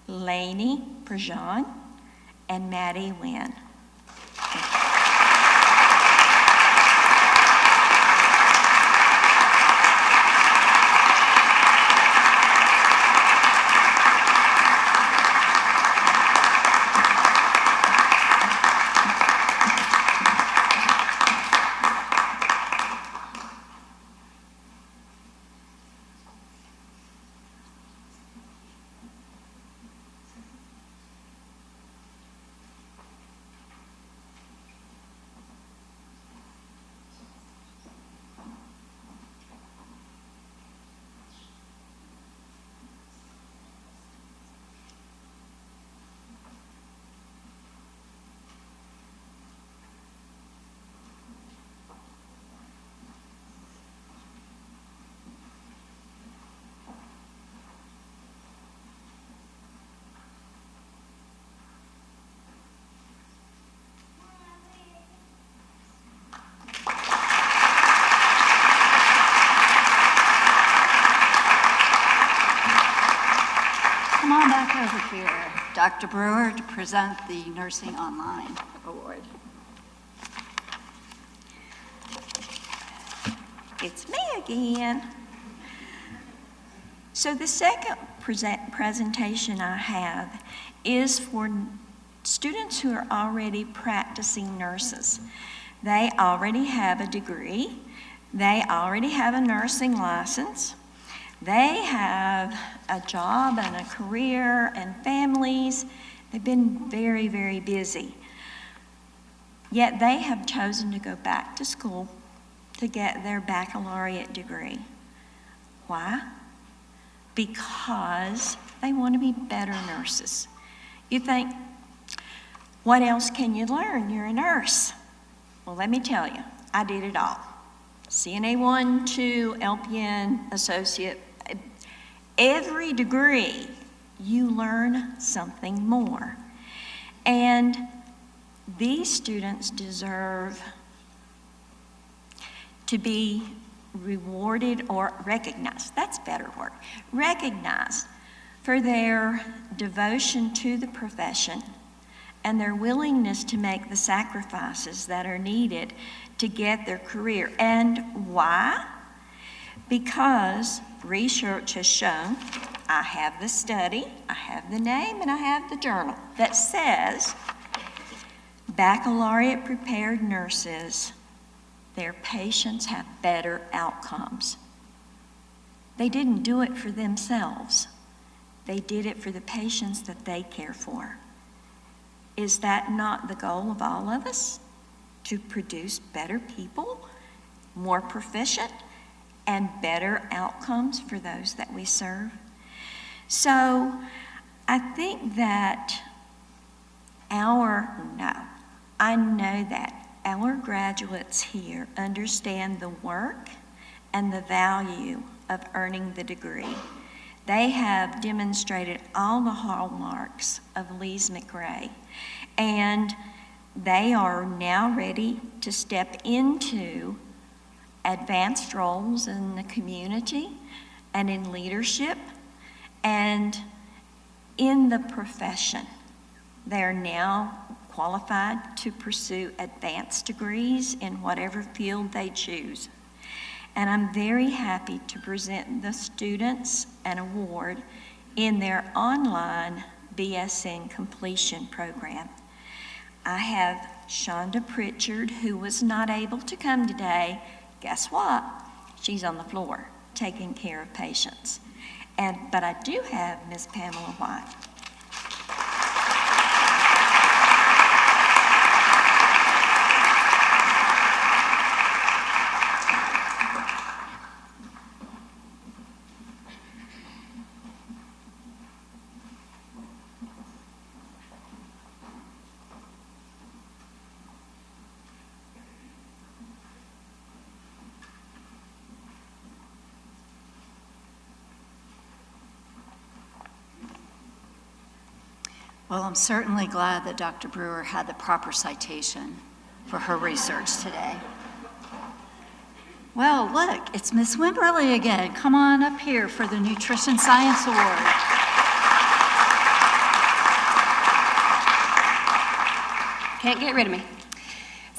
Lainey Prejean, and Maddie Wynn. Come on back over here, Dr. Brewer, to present the Nursing Online Award. It's me again. So the second presentation I have is for students who are already practicing nurses. They already have a degree. They already have a nursing license. They have a job and a career and families. They've been very, very busy. Yet they have chosen to go back to school to get their baccalaureate degree. Why? Because they want to be better nurses. You think, what else can you learn? You're a nurse. Well, let me tell you, I did it all. CNA 1, 2, LPN, associate. Every degree, you learn something more. And these students deserve to be rewarded or recognized. That's a better word. Recognized for their devotion to the profession and their willingness to make the sacrifices that are needed to get their career. And why? Because research has shown, I have the study, I have the name, and I have the journal that says baccalaureate prepared nurses, their patients have better outcomes. They didn't do it for themselves. They did it for the patients that they care for. Is that not the goal of all of us? To produce better people, more proficient, and better outcomes for those that we serve? So I think that I know that our graduates here understand the work and the value of earning the degree. They have demonstrated all the hallmarks of Lees-McRae, and they are now ready to step into advanced roles in the community and in leadership and in the profession. They are now qualified to pursue advanced degrees in whatever field they choose. And I'm very happy to present the students an award in their online BSN completion program. I have Shonda Pritchard, who was not able to come today. Guess what? She's on the floor taking care of patients. But I do have Ms. Pamela White. Well, I'm certainly glad that Dr. Brewer had the proper citation for her research today. Well, look, it's Miss Wimberly again. Come on up here for the Nutrition Science Award. Can't get rid of me.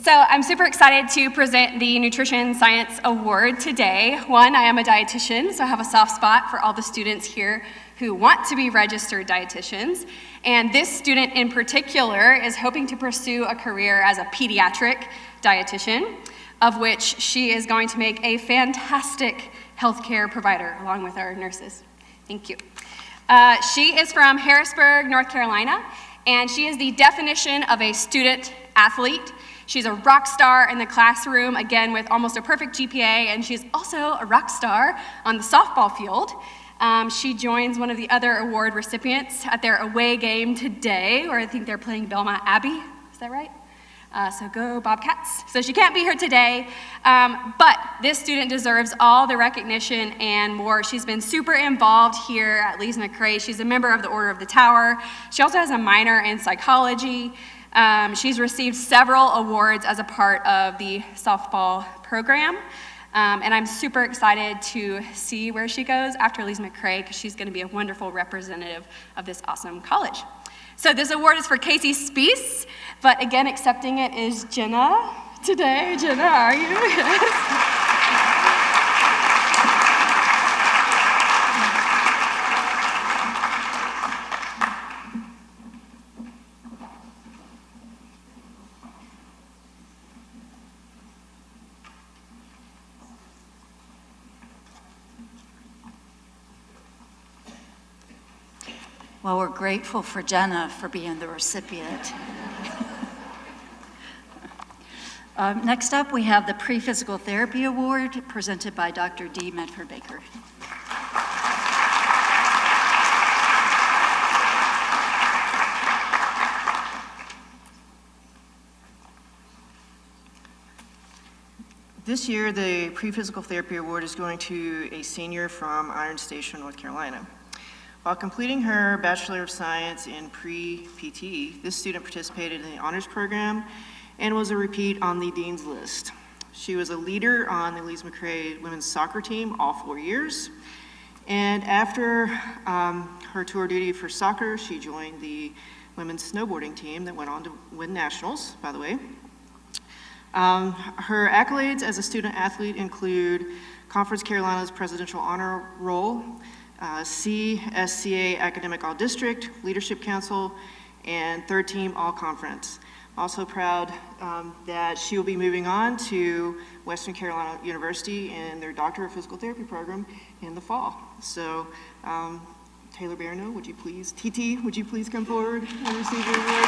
So I'm super excited to present the Nutrition Science Award today. One, I am a dietitian, so I have a soft spot for all the students here who want to be registered dietitians. And this student in particular is hoping to pursue a career as a pediatric dietitian, of which she is going to make a fantastic healthcare provider along with our nurses. Thank you. She is from Harrisburg, North Carolina, and she is the definition of a student athlete. She's a rock star in the classroom, again with almost a perfect GPA, and she's also a rock star on the softball field. She joins one of the other award recipients at their away game today, where I think they're playing Belmont Abbey. Is that right? So go Bobcats. So she can't be here today, but this student deserves all the recognition and more. She's been super involved here at Lees-McRae. She's a member of the Order of the Tower. She also has a minor in psychology. She's received several awards as a part of the softball program. And I'm super excited to see where she goes after Lees-McRae, because she's going to be a wonderful representative of this awesome college. So this award is for Casey Spees, but again, accepting it is Jenna today. Jenna, are you? Yes. Well, we're grateful for Jenna for being the recipient. Next up, we have the Pre-Physical Therapy Award presented by Dr. D. Medford-Baker. This year, the Pre-Physical Therapy Award is going to a senior from Iron Station, North Carolina. While completing her Bachelor of Science in Pre-PT, this student participated in the honors program and was a repeat on the Dean's List. She was a leader on the Lees-McRae women's soccer team all 4 years. And after her tour duty for soccer, she joined the women's snowboarding team that went on to win nationals, by the way. Her accolades as a student athlete include Conference Carolina's Presidential Honor Roll, CSCA Academic All-District, Leadership Council, and third team All-Conference. Also proud that she will be moving on to Western Carolina University in their Doctor of Physical Therapy program in the fall. So Taylor Barno, would you please, TT, would you please come forward and receive your award?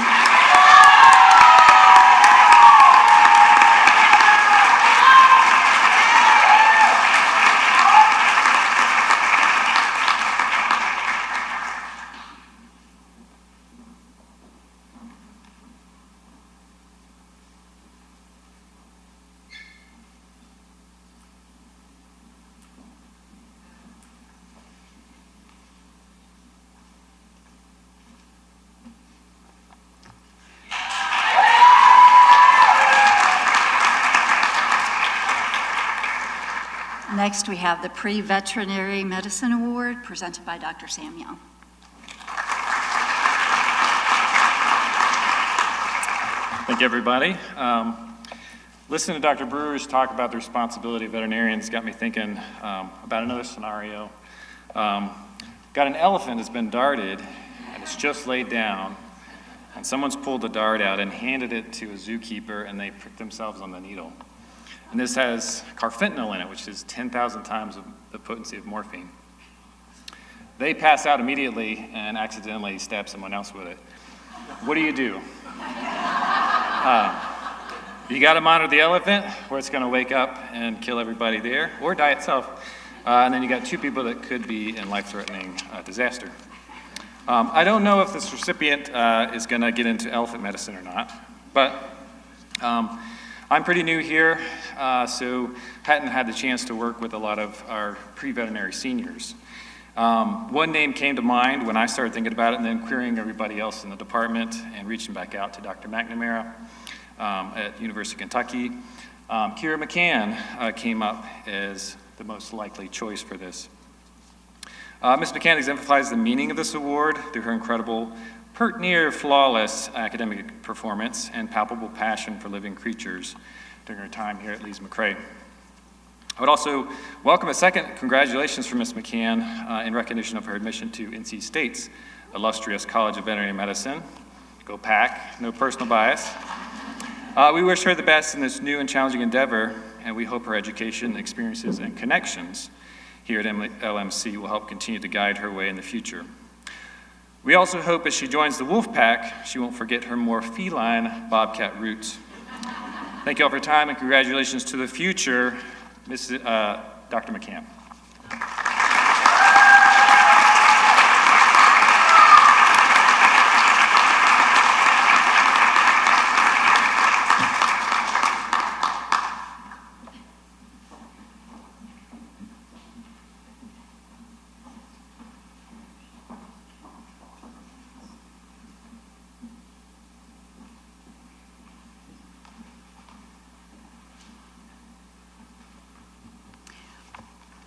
Next, we have the Pre-Veterinary Medicine Award presented by Dr. Sam Young. Thank you, everybody. Listening to Dr. Brewer's talk about the responsibility of veterinarians got me thinking about another scenario. Got an elephant that's been darted, and it's just laid down, and someone's pulled the dart out and handed it to a zookeeper, and they pricked themselves on the needle. And this has carfentanil in it, which is 10,000 times the potency of morphine. They pass out immediately and accidentally stab someone else with it. What do? You got to monitor the elephant, where it's going to wake up and kill everybody there, or die itself. And then you got two people that could be in life-threatening disaster. I don't know if this recipient is going to get into elephant medicine or not, but I'm pretty new here, so hadn't had the chance to work with a lot of our pre-veterinary seniors. One name came to mind when I started thinking about it, and then querying everybody else in the department and reaching back out to Dr. McNamara at University of Kentucky. Kira McCann came up as the most likely choice for this. Ms. McCann exemplifies the meaning of this award through her incredible, pert near flawless academic performance and palpable passion for living creatures during her time here at Lees-McRae. I would also welcome a second congratulations for Ms. McCann in recognition of her admission to NC State's illustrious College of Veterinary Medicine. Go Pack, no personal bias. We wish her the best in this new and challenging endeavor, and we hope her education, experiences, and connections here at LMC will help continue to guide her way in the future. We also hope as she joins the Wolf Pack, she won't forget her more feline bobcat roots. Thank you all for your time, and congratulations to the future, Dr. McCann.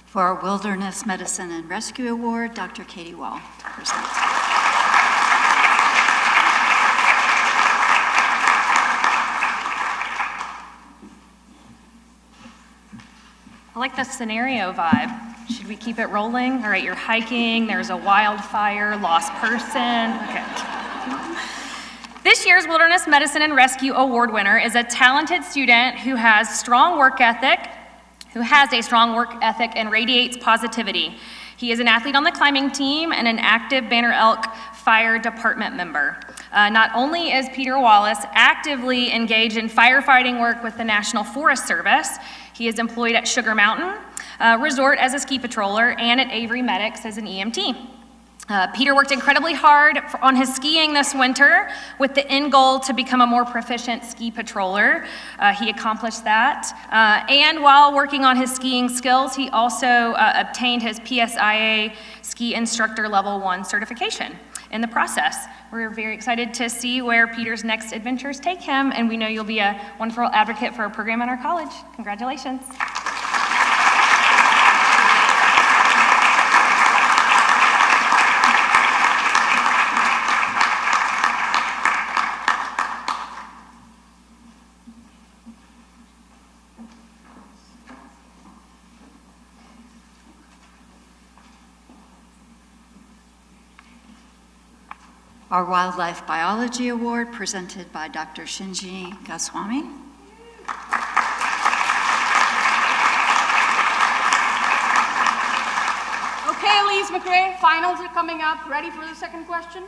For our Wilderness Medicine and Rescue Award, Dr. Katie Wall presents. I like the scenario vibe. Should we keep it rolling? All right, you're hiking, there's a wildfire, lost person. Okay. This year's Wilderness Medicine and Rescue Award winner is a talented student who has a strong work ethic and radiates positivity. He is an athlete on the climbing team and an active Banner Elk Fire Department member. Not only is Peter Wallace actively engaged in firefighting work with the National Forest Service, he is employed at Sugar Mountain Resort as a ski patroller and at Avery Medics as an EMT. Peter worked incredibly hard on his skiing this winter with the end goal to become a more proficient ski patroller. He accomplished that. And while working on his skiing skills, he also obtained his PSIA Ski Instructor Level 1 certification in the process. We're very excited to see where Peter's next adventures take him, and we know you'll be a wonderful advocate for a program in our college. Congratulations. Our Wildlife Biology Award presented by Dr. Shinji Goswami. Okay, Lees-McRae, finals are coming up. Ready for the second question?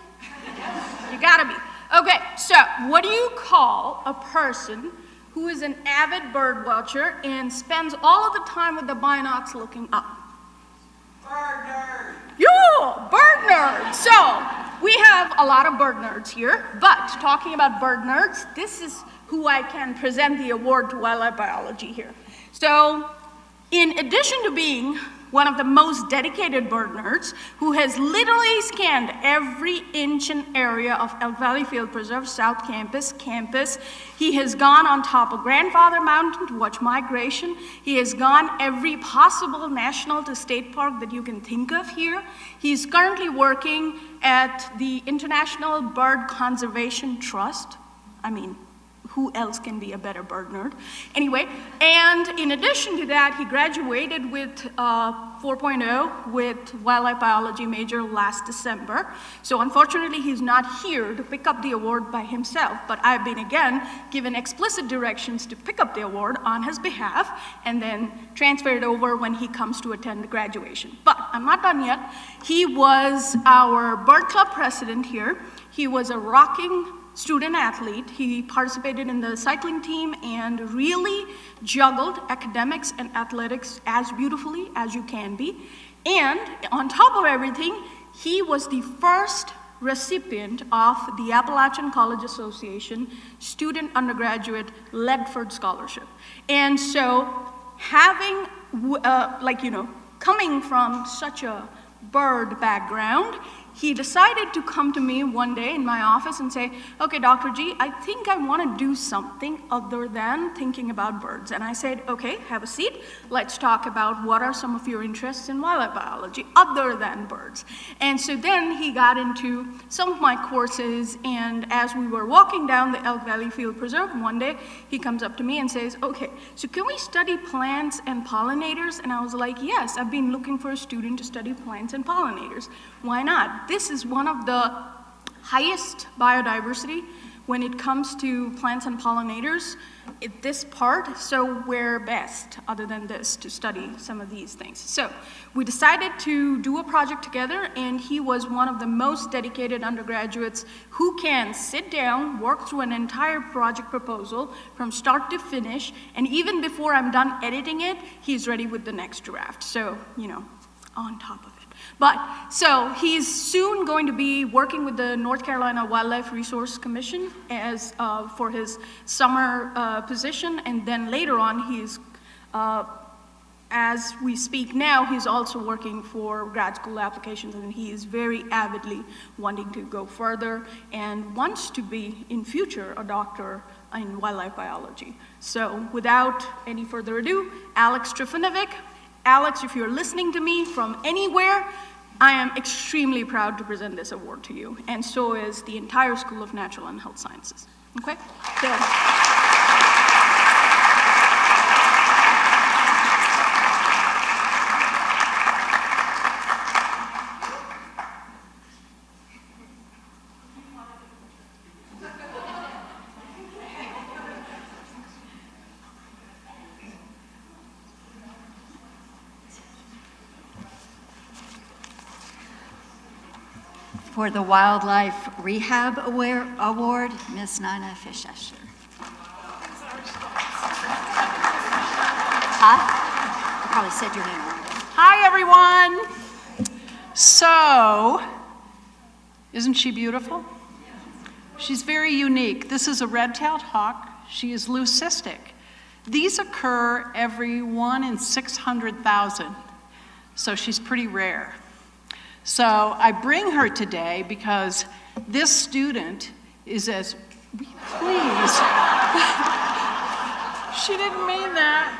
You gotta be. Okay, so what do you call a person who is an avid bird watcher and spends all of the time with the binocs looking up? Bird nerd. Yeah, bird nerd. So we have a lot of bird nerds here, but talking about bird nerds, this is who I can present the award to wildlife biology here. So in addition to being one of the most dedicated bird nerds, who has literally scanned every inch and area of Elk Valley Field Preserve, South Campus, he has gone on top of Grandfather Mountain to watch migration. He has gone every possible national to state park that you can think of here. He's currently working at the International Bird Conservation Trust. I mean, who else can be a better bird nerd? Anyway, and in addition to that, he graduated with 4.0 with wildlife biology major last December. So unfortunately, he's not here to pick up the award by himself, but I've been again given explicit directions to pick up the award on his behalf and then transfer it over when he comes to attend the graduation. But I'm not done yet. He was our bird club president here. He was a rocking student athlete. He participated in the cycling team and really juggled academics and athletics as beautifully as you can be. And on top of everything, he was the first recipient of the Appalachian College Association Student Undergraduate Ledford Scholarship. And so having, coming from such a bird background, he decided to come to me one day in my office and say, okay, Dr. G, I think I want to do something other than thinking about birds. And I said, okay, have a seat. Let's talk about what are some of your interests in wildlife biology other than birds. And so then he got into some of my courses, and as we were walking down the Elk Valley Field Preserve one day, he comes up to me and says, okay, so can we study plants and pollinators? And I was like, yes, I've been looking for a student to study plants and pollinators. Why not? This is one of the highest biodiversity when it comes to plants and pollinators at this part, so where best other than this to study some of these things. So we decided to do a project together, and he was one of the most dedicated undergraduates who can sit down, work through an entire project proposal from start to finish, and even before I'm done editing it, he's ready with the next draft. So, on top of it. But, so he's soon going to be working with the North Carolina Wildlife Resource Commission as for his summer position, and then later on he's, as we speak now, he's also working for grad school applications, and he is very avidly wanting to go further and wants to be, in future, a doctor in wildlife biology. So without any further ado, Alex Trifanovic. Alex, if you're listening to me from anywhere, I am extremely proud to present this award to you, and so is the entire School of Natural and Health Sciences. Okay? So. For the Wildlife Rehab Award, Ms. Nina Fischescher. Hi. I probably said your name wrong. Hi, everyone. So, isn't she beautiful? She's very unique. This is a red-tailed hawk. She is leucistic. These occur every 1 in 600,000, so she's pretty rare. So I bring her today because this student is as, please. She didn't mean that.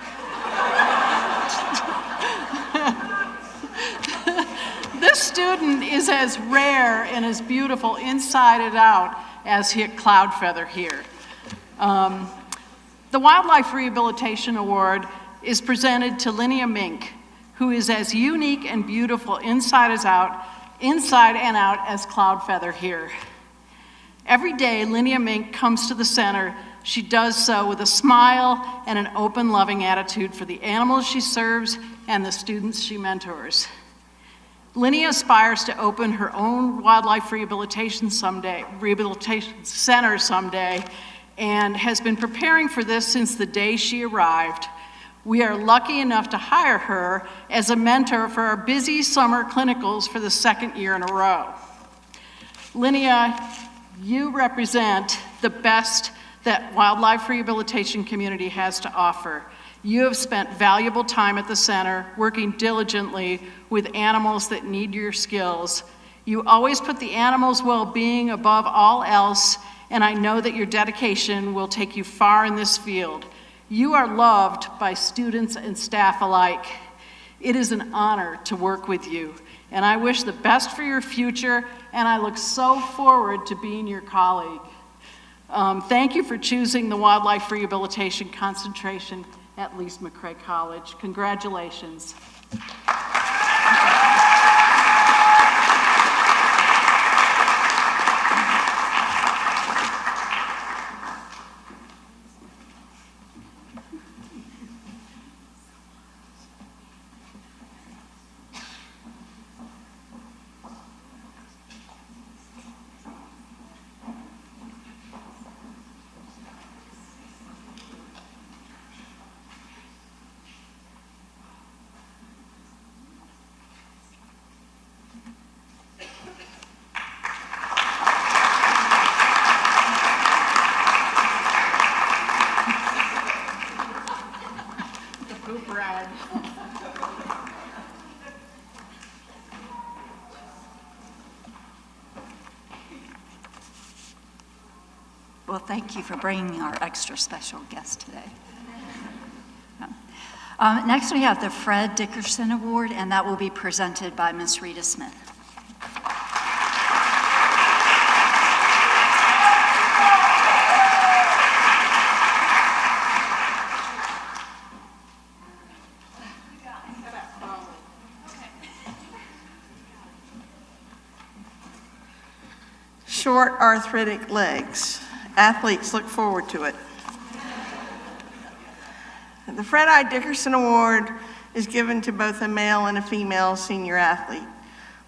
This student is as rare and as beautiful inside and out as Cloudfeather here. The Wildlife Rehabilitation Award is presented to Linnea Mink, who is as unique and beautiful inside and out as Cloudfeather here. Every day, Linnea Mink comes to the center. She does so with a smile and an open, loving attitude for the animals she serves and the students she mentors. Linnea aspires to open her own wildlife rehabilitation center someday, and has been preparing for this since the day she arrived. We are lucky enough to hire her as a mentor for our busy summer clinicals for the 2nd year in a row. Linnea, you represent the best that wildlife rehabilitation community has to offer. You have spent valuable time at the center, working diligently with animals that need your skills. You always put the animals' well-being above all else, and I know that your dedication will take you far in this field. You are loved by students and staff alike. It is an honor to work with you, and I wish the best for your future, and I look so forward to being your colleague. Thank you for choosing the Wildlife Rehabilitation concentration at Lees-McRae College. Congratulations. Well, thank you for bringing our extra special guest today. Next, we have the Fred Dickerson Award, and that will be presented by Ms. Rita Smith. Short arthritic legs. Athletes look forward to it. The Fred I. Dickerson Award is given to both a male and a female senior athlete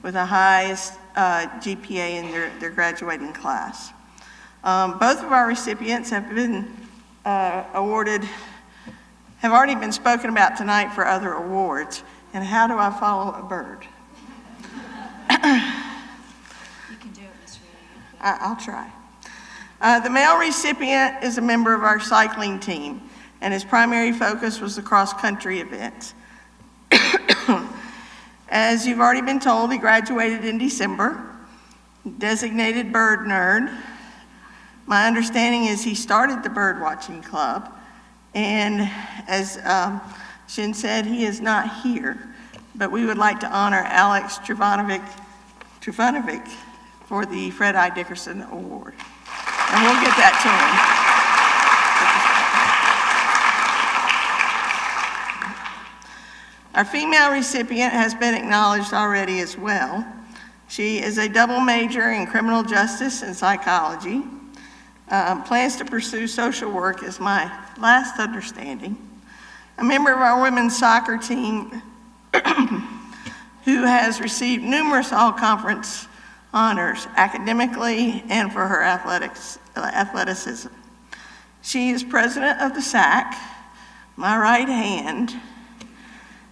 with the highest GPA in their graduating class. Both of our recipients have been awarded, have already been spoken about tonight for other awards. And how do I follow a bird? You can do it, Ms. Rita. I'll try. The male recipient is a member of our cycling team, and his primary focus was the cross-country events. As you've already been told, he graduated in December, designated bird nerd. My understanding is he started the bird watching club, and as Shin said, he is not here, but we would like to honor Alex Trufanovic for the Fred I. Dickerson Award. And we'll get that to him. Our female recipient has been acknowledged already as well. She is a double major in criminal justice and psychology, plans to pursue social work is my last understanding, a member of our women's soccer team who has received numerous all-conference honors academically and for her athleticism. She is president of the SAC, my right hand.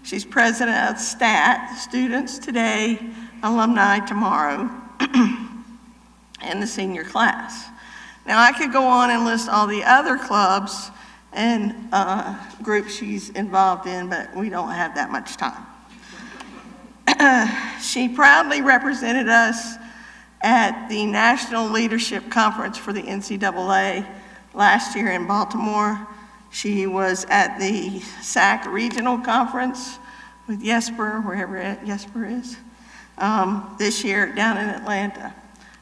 She's president of STAT, Students Today, Alumni Tomorrow, and the senior class. Now, I could go on and list all the other clubs and groups she's involved in, but we don't have that much time. She proudly represented us at the National Leadership Conference for the NCAA last year in Baltimore. She was at the SAC Regional Conference with Jesper, wherever Jesper is, this year down in Atlanta.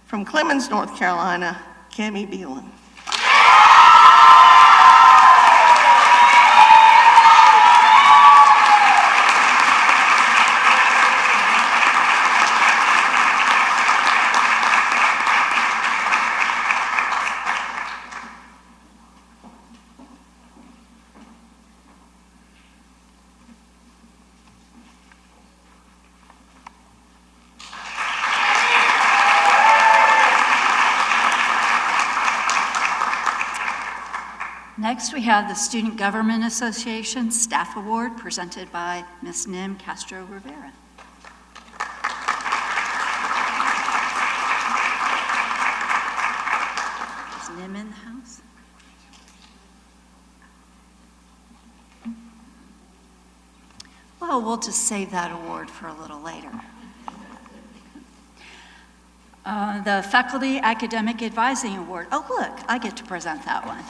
From Clemens, North Carolina, Cammie Beelan. Next, we have the Student Government Association Staff Award presented by Ms. Nim Castro-Rivera. Is Nim in the house? Well, we'll just save that award for a little later. The Faculty Academic Advising Award. Oh, look, I get to present that one.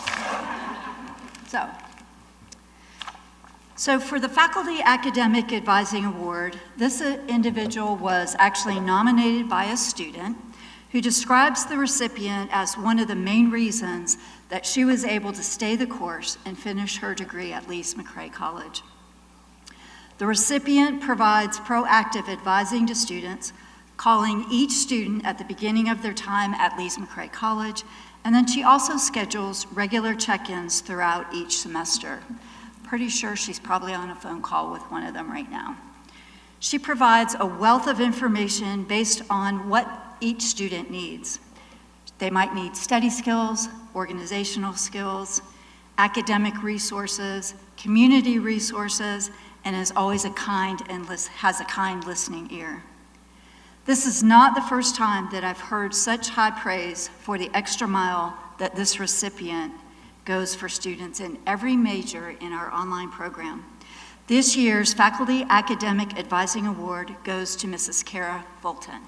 So for the Faculty Academic Advising Award, this individual was actually nominated by a student who describes the recipient as one of the main reasons that she was able to stay the course and finish her degree at Lees-McRae College. The recipient provides proactive advising to students, calling each student at the beginning of their time at Lees-McRae College, and then she also schedules regular check-ins throughout each semester. Pretty sure she's probably on a phone call with one of them right now. She provides a wealth of information based on what each student needs. They might need study skills, organizational skills, academic resources, community resources, and is always has a kind listening ear. This is not the first time that I've heard such high praise for the extra mile that this recipient goes for students in every major in our online program. This year's Faculty Academic Advising Award goes to Mrs. Kara Bolton.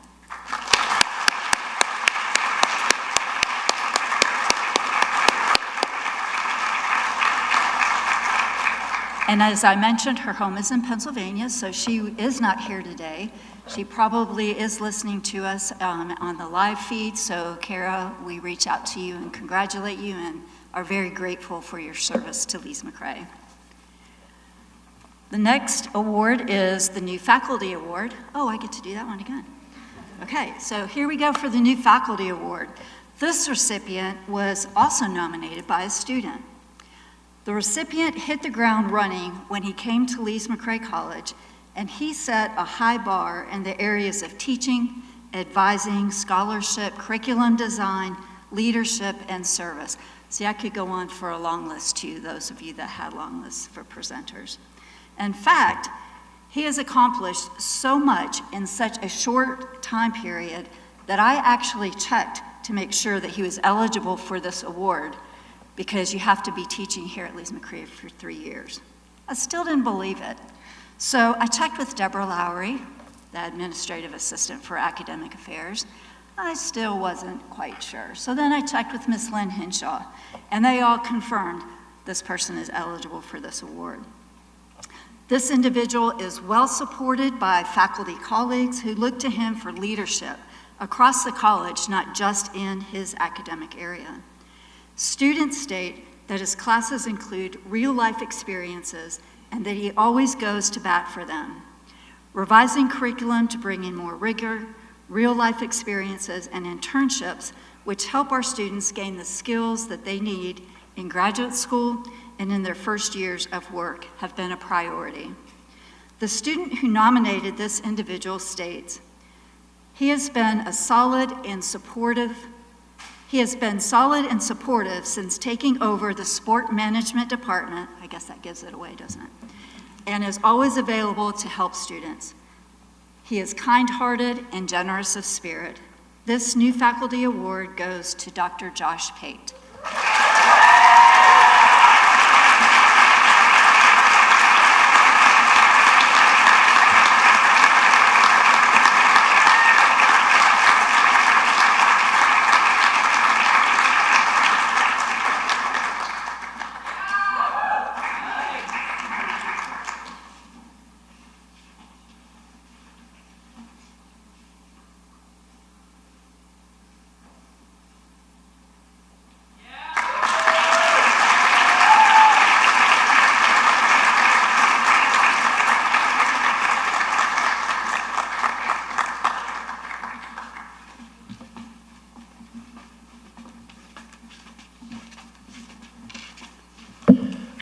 And as I mentioned, her home is in Pennsylvania, so she is not here today. She probably is listening to us on the live feed, so Kara, we reach out to you and congratulate you and are very grateful for your service to Lees-McRae. The next award is the New Faculty Award. Oh, I get to do that one again. Okay, so here we go for the New Faculty Award. This recipient was also nominated by a student. The recipient hit the ground running when he came to Lees-McRae College, and he set a high bar in the areas of teaching, advising, scholarship, curriculum design, leadership, and service. See, I could go on for a long list too, those of you that had long lists for presenters. In fact, he has accomplished so much in such a short time period that I actually checked to make sure that he was eligible for this award, because you have to be teaching here at Lees-McRae for 3 years. I still didn't believe it. So I checked with Deborah Lowry, the administrative assistant for academic affairs. I still wasn't quite sure. So then I checked with Ms. Lynn Henshaw, and they all confirmed this person is eligible for this award. This individual is well supported by faculty colleagues who look to him for leadership across the college, not just in his academic area. Students state that his classes include real-life experiences and that he always goes to bat for them. Revising curriculum to bring in more rigor, real-life experiences, and internships, which help our students gain the skills that they need in graduate school and in their first years of work, have been a priority. The student who nominated this individual states, He has been solid and supportive since taking over the sport management department. I guess that gives it away, doesn't it? And is always available to help students. He is kind-hearted and generous of spirit. This new faculty award goes to Dr. Josh Pate.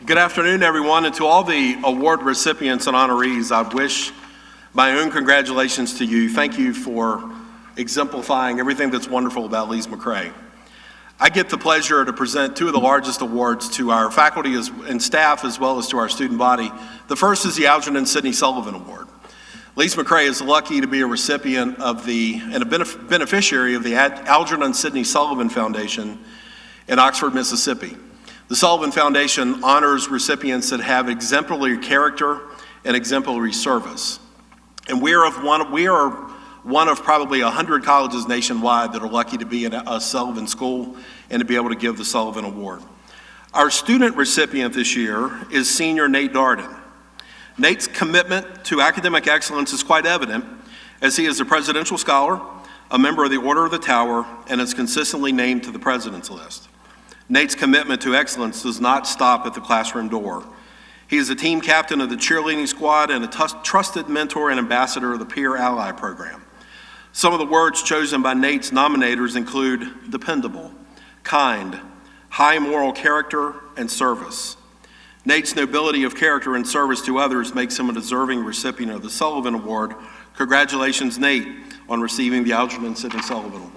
Good afternoon, everyone, and to all the award recipients and honorees, I wish my own congratulations to you. Thank you for exemplifying everything that's wonderful about Lees-McRae. I get the pleasure to present two of the largest awards to our faculty and staff, as well as to our student body. The first is the Algernon Sidney Sullivan Award. Lees-McRae is lucky to be a recipient of and a beneficiary of the Algernon Sidney Sullivan Foundation in Oxford, Mississippi. The Sullivan Foundation honors recipients that have exemplary character and exemplary service. And we are one of probably 100 colleges nationwide that are lucky to be in a Sullivan school and to be able to give the Sullivan Award. Our student recipient this year is senior Nate Darden. Nate's commitment to academic excellence is quite evident, as he is a presidential scholar, a member of the Order of the Tower, and is consistently named to the president's list. Nate's commitment to excellence does not stop at the classroom door. He is a team captain of the cheerleading squad and a trusted mentor and ambassador of the Peer Ally Program. Some of the words chosen by Nate's nominators include dependable, kind, high moral character, and service. Nate's nobility of character and service to others makes him a deserving recipient of the Sullivan Award. Congratulations, Nate, on receiving the Algernon Sidney Sullivan Award.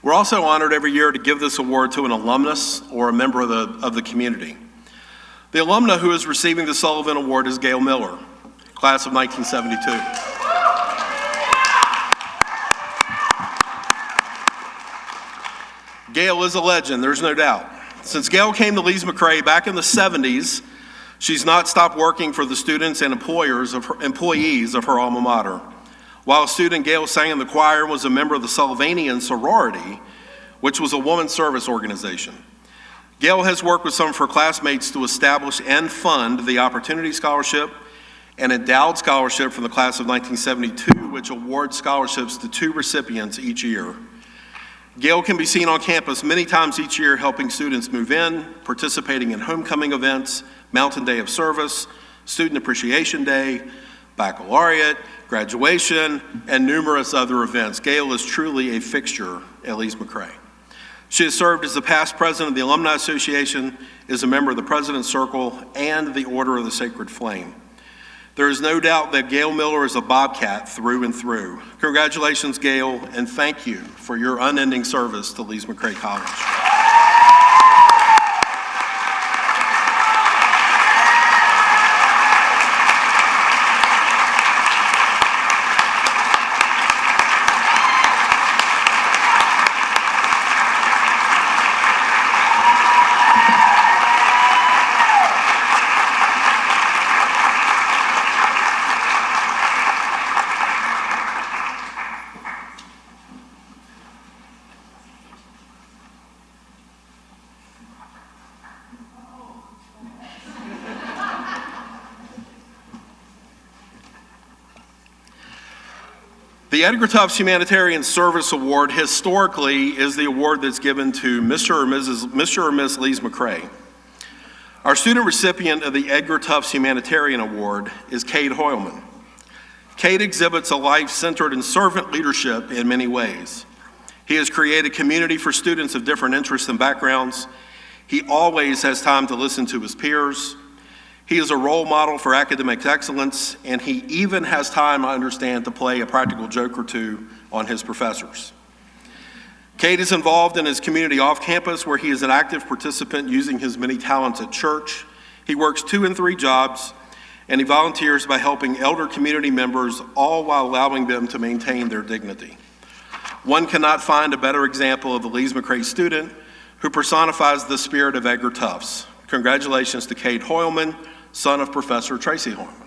We're also honored every year to give this award to an alumnus or a member of the community. The alumna who is receiving the Sullivan Award is Gail Miller, class of 1972. Gail is a legend, there's no doubt. Since Gail came to Lees-McRae back in the 70s, she's not stopped working for the students and employees of her alma mater. While a student, Gail sang in the choir and was a member of the Sullivanian sorority, which was a women's service organization. Gail has worked with some of her classmates to establish and fund the Opportunity Scholarship and Endowed Scholarship from the class of 1972, which awards scholarships to 2 recipients each year. Gail can be seen on campus many times each year helping students move in, participating in homecoming events, Mountain Day of Service, Student Appreciation Day, baccalaureate, graduation, and numerous other events. Gail is truly a fixture at Lees-McRae. She has served as the past president of the Alumni Association, is a member of the President's Circle, and the Order of the Sacred Flame. There is no doubt that Gail Miller is a Bobcat through and through. Congratulations, Gail, and thank you for your unending service to Lees-McRae College. The Edgar Tufts Humanitarian Service Award historically is the award that's given to Mr. or Miss Lees-McRae. Our student recipient of the Edgar Tufts Humanitarian Award is Cade Hoylman. Cade exhibits a life centered in servant leadership in many ways. He has created community for students of different interests and backgrounds. He always has time to listen to his peers. He is a role model for academic excellence, and he even has time, I understand, to play a practical joke or two on his professors. Cade is involved in his community off campus, where he is an active participant using his many talents at church. He works 2 and 3 jobs, and he volunteers by helping elder community members, all while allowing them to maintain their dignity. One cannot find a better example of the Lees-McRae student who personifies the spirit of Edgar Tufts. Congratulations to Cade Hoylman, son of Professor Tracy Hoylman.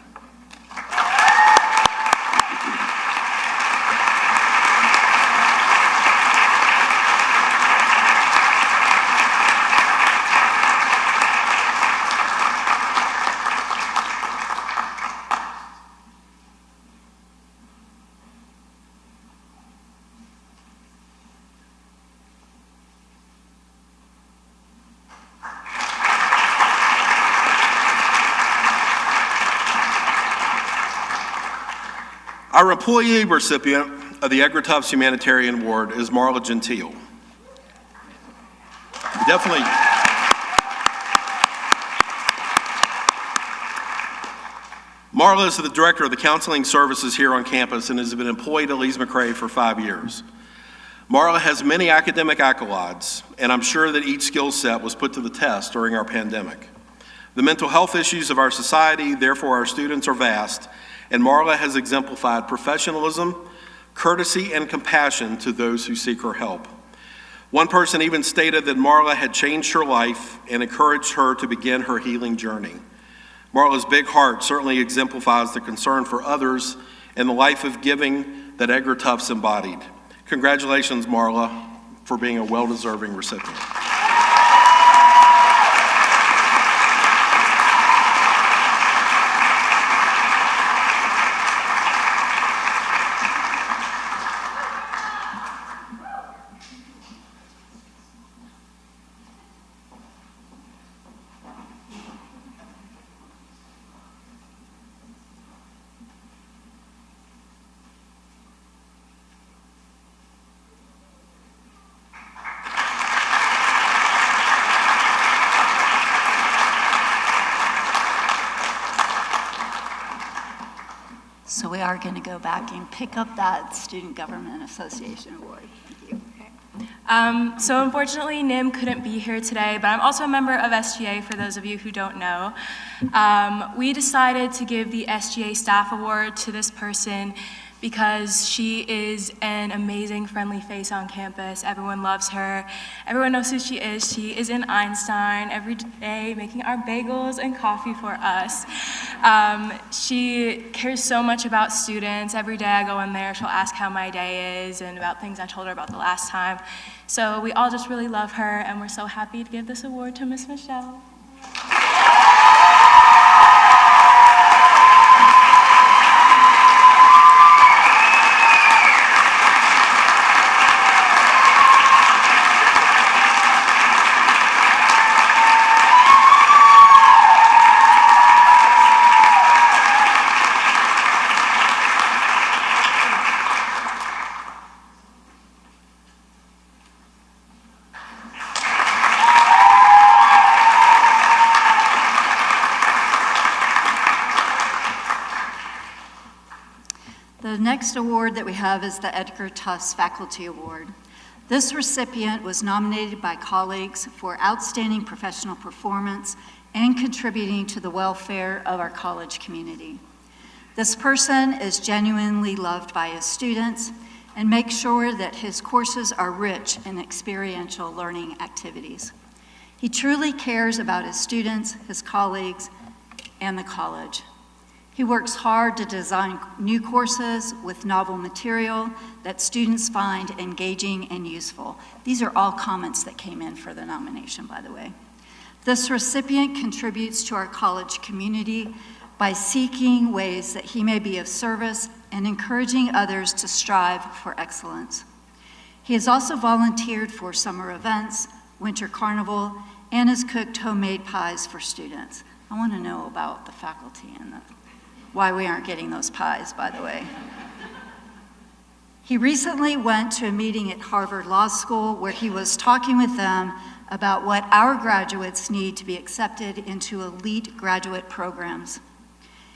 Our employee recipient of the Edgar Tufts Humanitarian Award is Marla Gentile. Definitely. Marla is the director of the counseling services here on campus and has been employed at Lees-McRae for 5 years. Marla has many academic accolades, and I'm sure that each skill set was put to the test during our pandemic. The mental health issues of our society, therefore our students, are vast, and Marla has exemplified professionalism, courtesy, and compassion to those who seek her help. One person even stated that Marla had changed her life and encouraged her to begin her healing journey. Marla's big heart certainly exemplifies the concern for others and the life of giving that Edgar Tufts embodied. Congratulations, Marla, for being a well-deserving recipient. So we are going to go back and pick up that Student Government Association Award. Thank you. So unfortunately, Nim couldn't be here today, but I'm also a member of SGA, for those of you who don't know. We decided to give the SGA Staff Award to this person because she is an amazing, friendly face on campus. Everyone loves her. Everyone knows who she is. She is in Einstein every day, making our bagels and coffee for us. She cares so much about students. Every day I go in there, she'll ask how my day is and about things I told her about the last time. So we all just really love her, and we're so happy to give this award to Miss Michelle. The next award that we have is the Edgar Tufts Faculty Award. This recipient was nominated by colleagues for outstanding professional performance and contributing to the welfare of our college community. This person is genuinely loved by his students and makes sure that his courses are rich in experiential learning activities. He truly cares about his students, his colleagues, and the college. He works hard to design new courses with novel material that students find engaging and useful. These are all comments that came in for the nomination, by the way. This recipient contributes to our college community by seeking ways that he may be of service and encouraging others to strive for excellence. He has also volunteered for summer events, winter carnival, and has cooked homemade pies for students. I want to know about the faculty and why we aren't getting those pies, by the way. He recently went to a meeting at Harvard Law School where he was talking with them about what our graduates need to be accepted into elite graduate programs.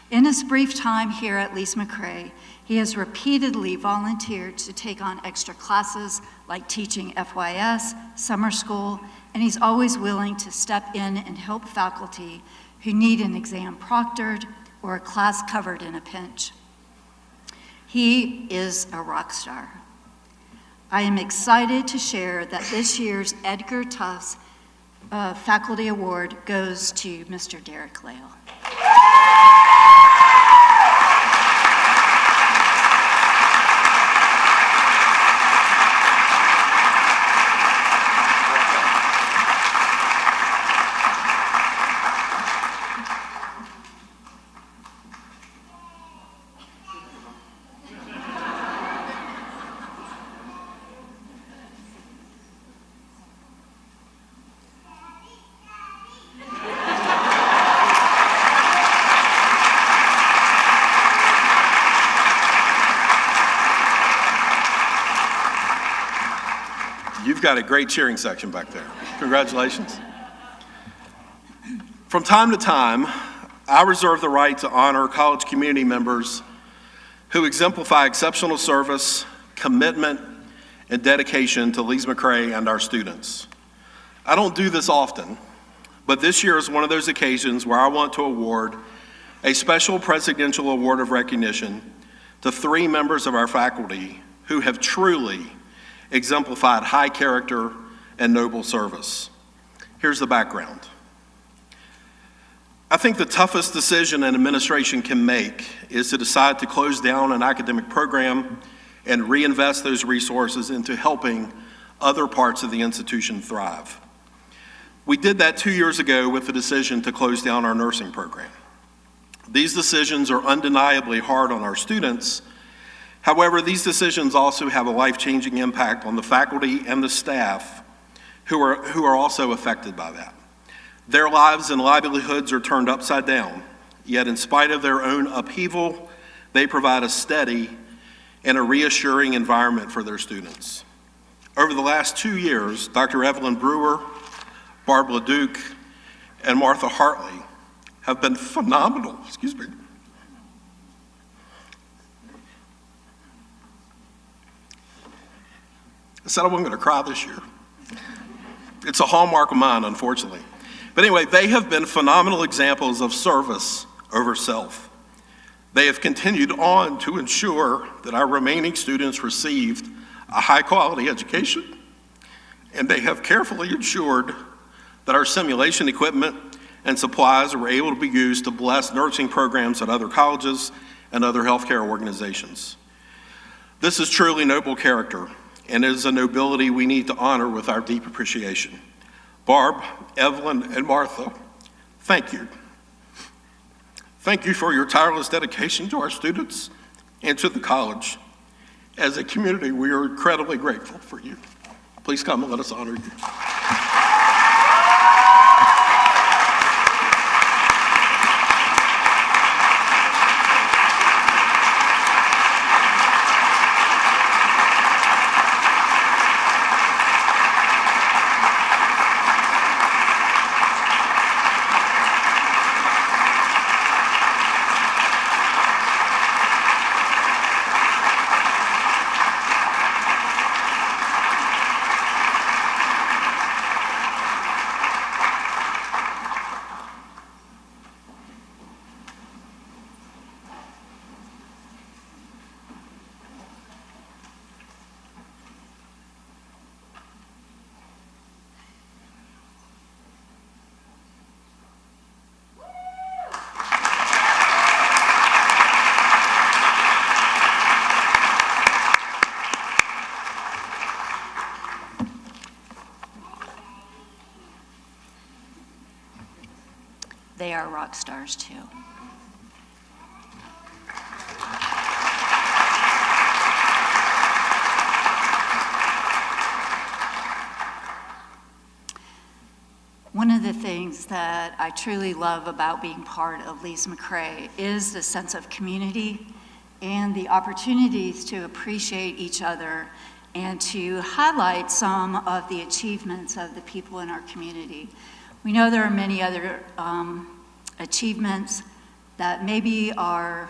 In his brief time here at Lees-McRae, he has repeatedly volunteered to take on extra classes like teaching FYS, summer school, and he's always willing to step in and help faculty who need an exam proctored or a class covered in a pinch. He is a rock star. I am excited to share that this year's Edgar Tufts Faculty Award goes to Mr. Derek Lale. You've got a great cheering section back there. Congratulations. From time to time, I reserve the right to honor college community members who exemplify exceptional service, commitment, and dedication to Lees-McRae and our students. I don't do this often, but this year is one of those occasions where I want to award a special Presidential Award of Recognition to 3 members of our faculty who have truly exemplified high character and noble service. Here's the background. I think the toughest decision an administration can make is to decide to close down an academic program and reinvest those resources into helping other parts of the institution thrive. We did that 2 years ago with the decision to close down our nursing program. These decisions are undeniably hard on our students. However, these decisions also have a life-changing impact on the faculty and the staff who are also affected by that. Their lives and livelihoods are turned upside down, yet in spite of their own upheaval, they provide a steady and a reassuring environment for their students. Over the last 2 years, Dr. Evelyn Brewer, Barb LeDuc, and Martha Hartley have been phenomenal, I said I wasn't going to cry this year. It's a hallmark of mine, unfortunately. But anyway, they have been phenomenal examples of service over self. They have continued on to ensure that our remaining students received a high-quality education, and they have carefully ensured that our simulation equipment and supplies were able to be used to bless nursing programs at other colleges and other healthcare organizations. This is truly noble character, and it is a nobility we need to honor with our deep appreciation. Barb, Evelyn, and Martha, thank you. Thank you for your tireless dedication to our students and to the college. As a community, we are incredibly grateful for you. Please come and let us honor you. They are rock stars too. of the things that I truly love about being part of Lees-McRae is the sense of community and the opportunities to appreciate each other and to highlight some of the achievements of the people in our community. We know there are many other achievements that maybe are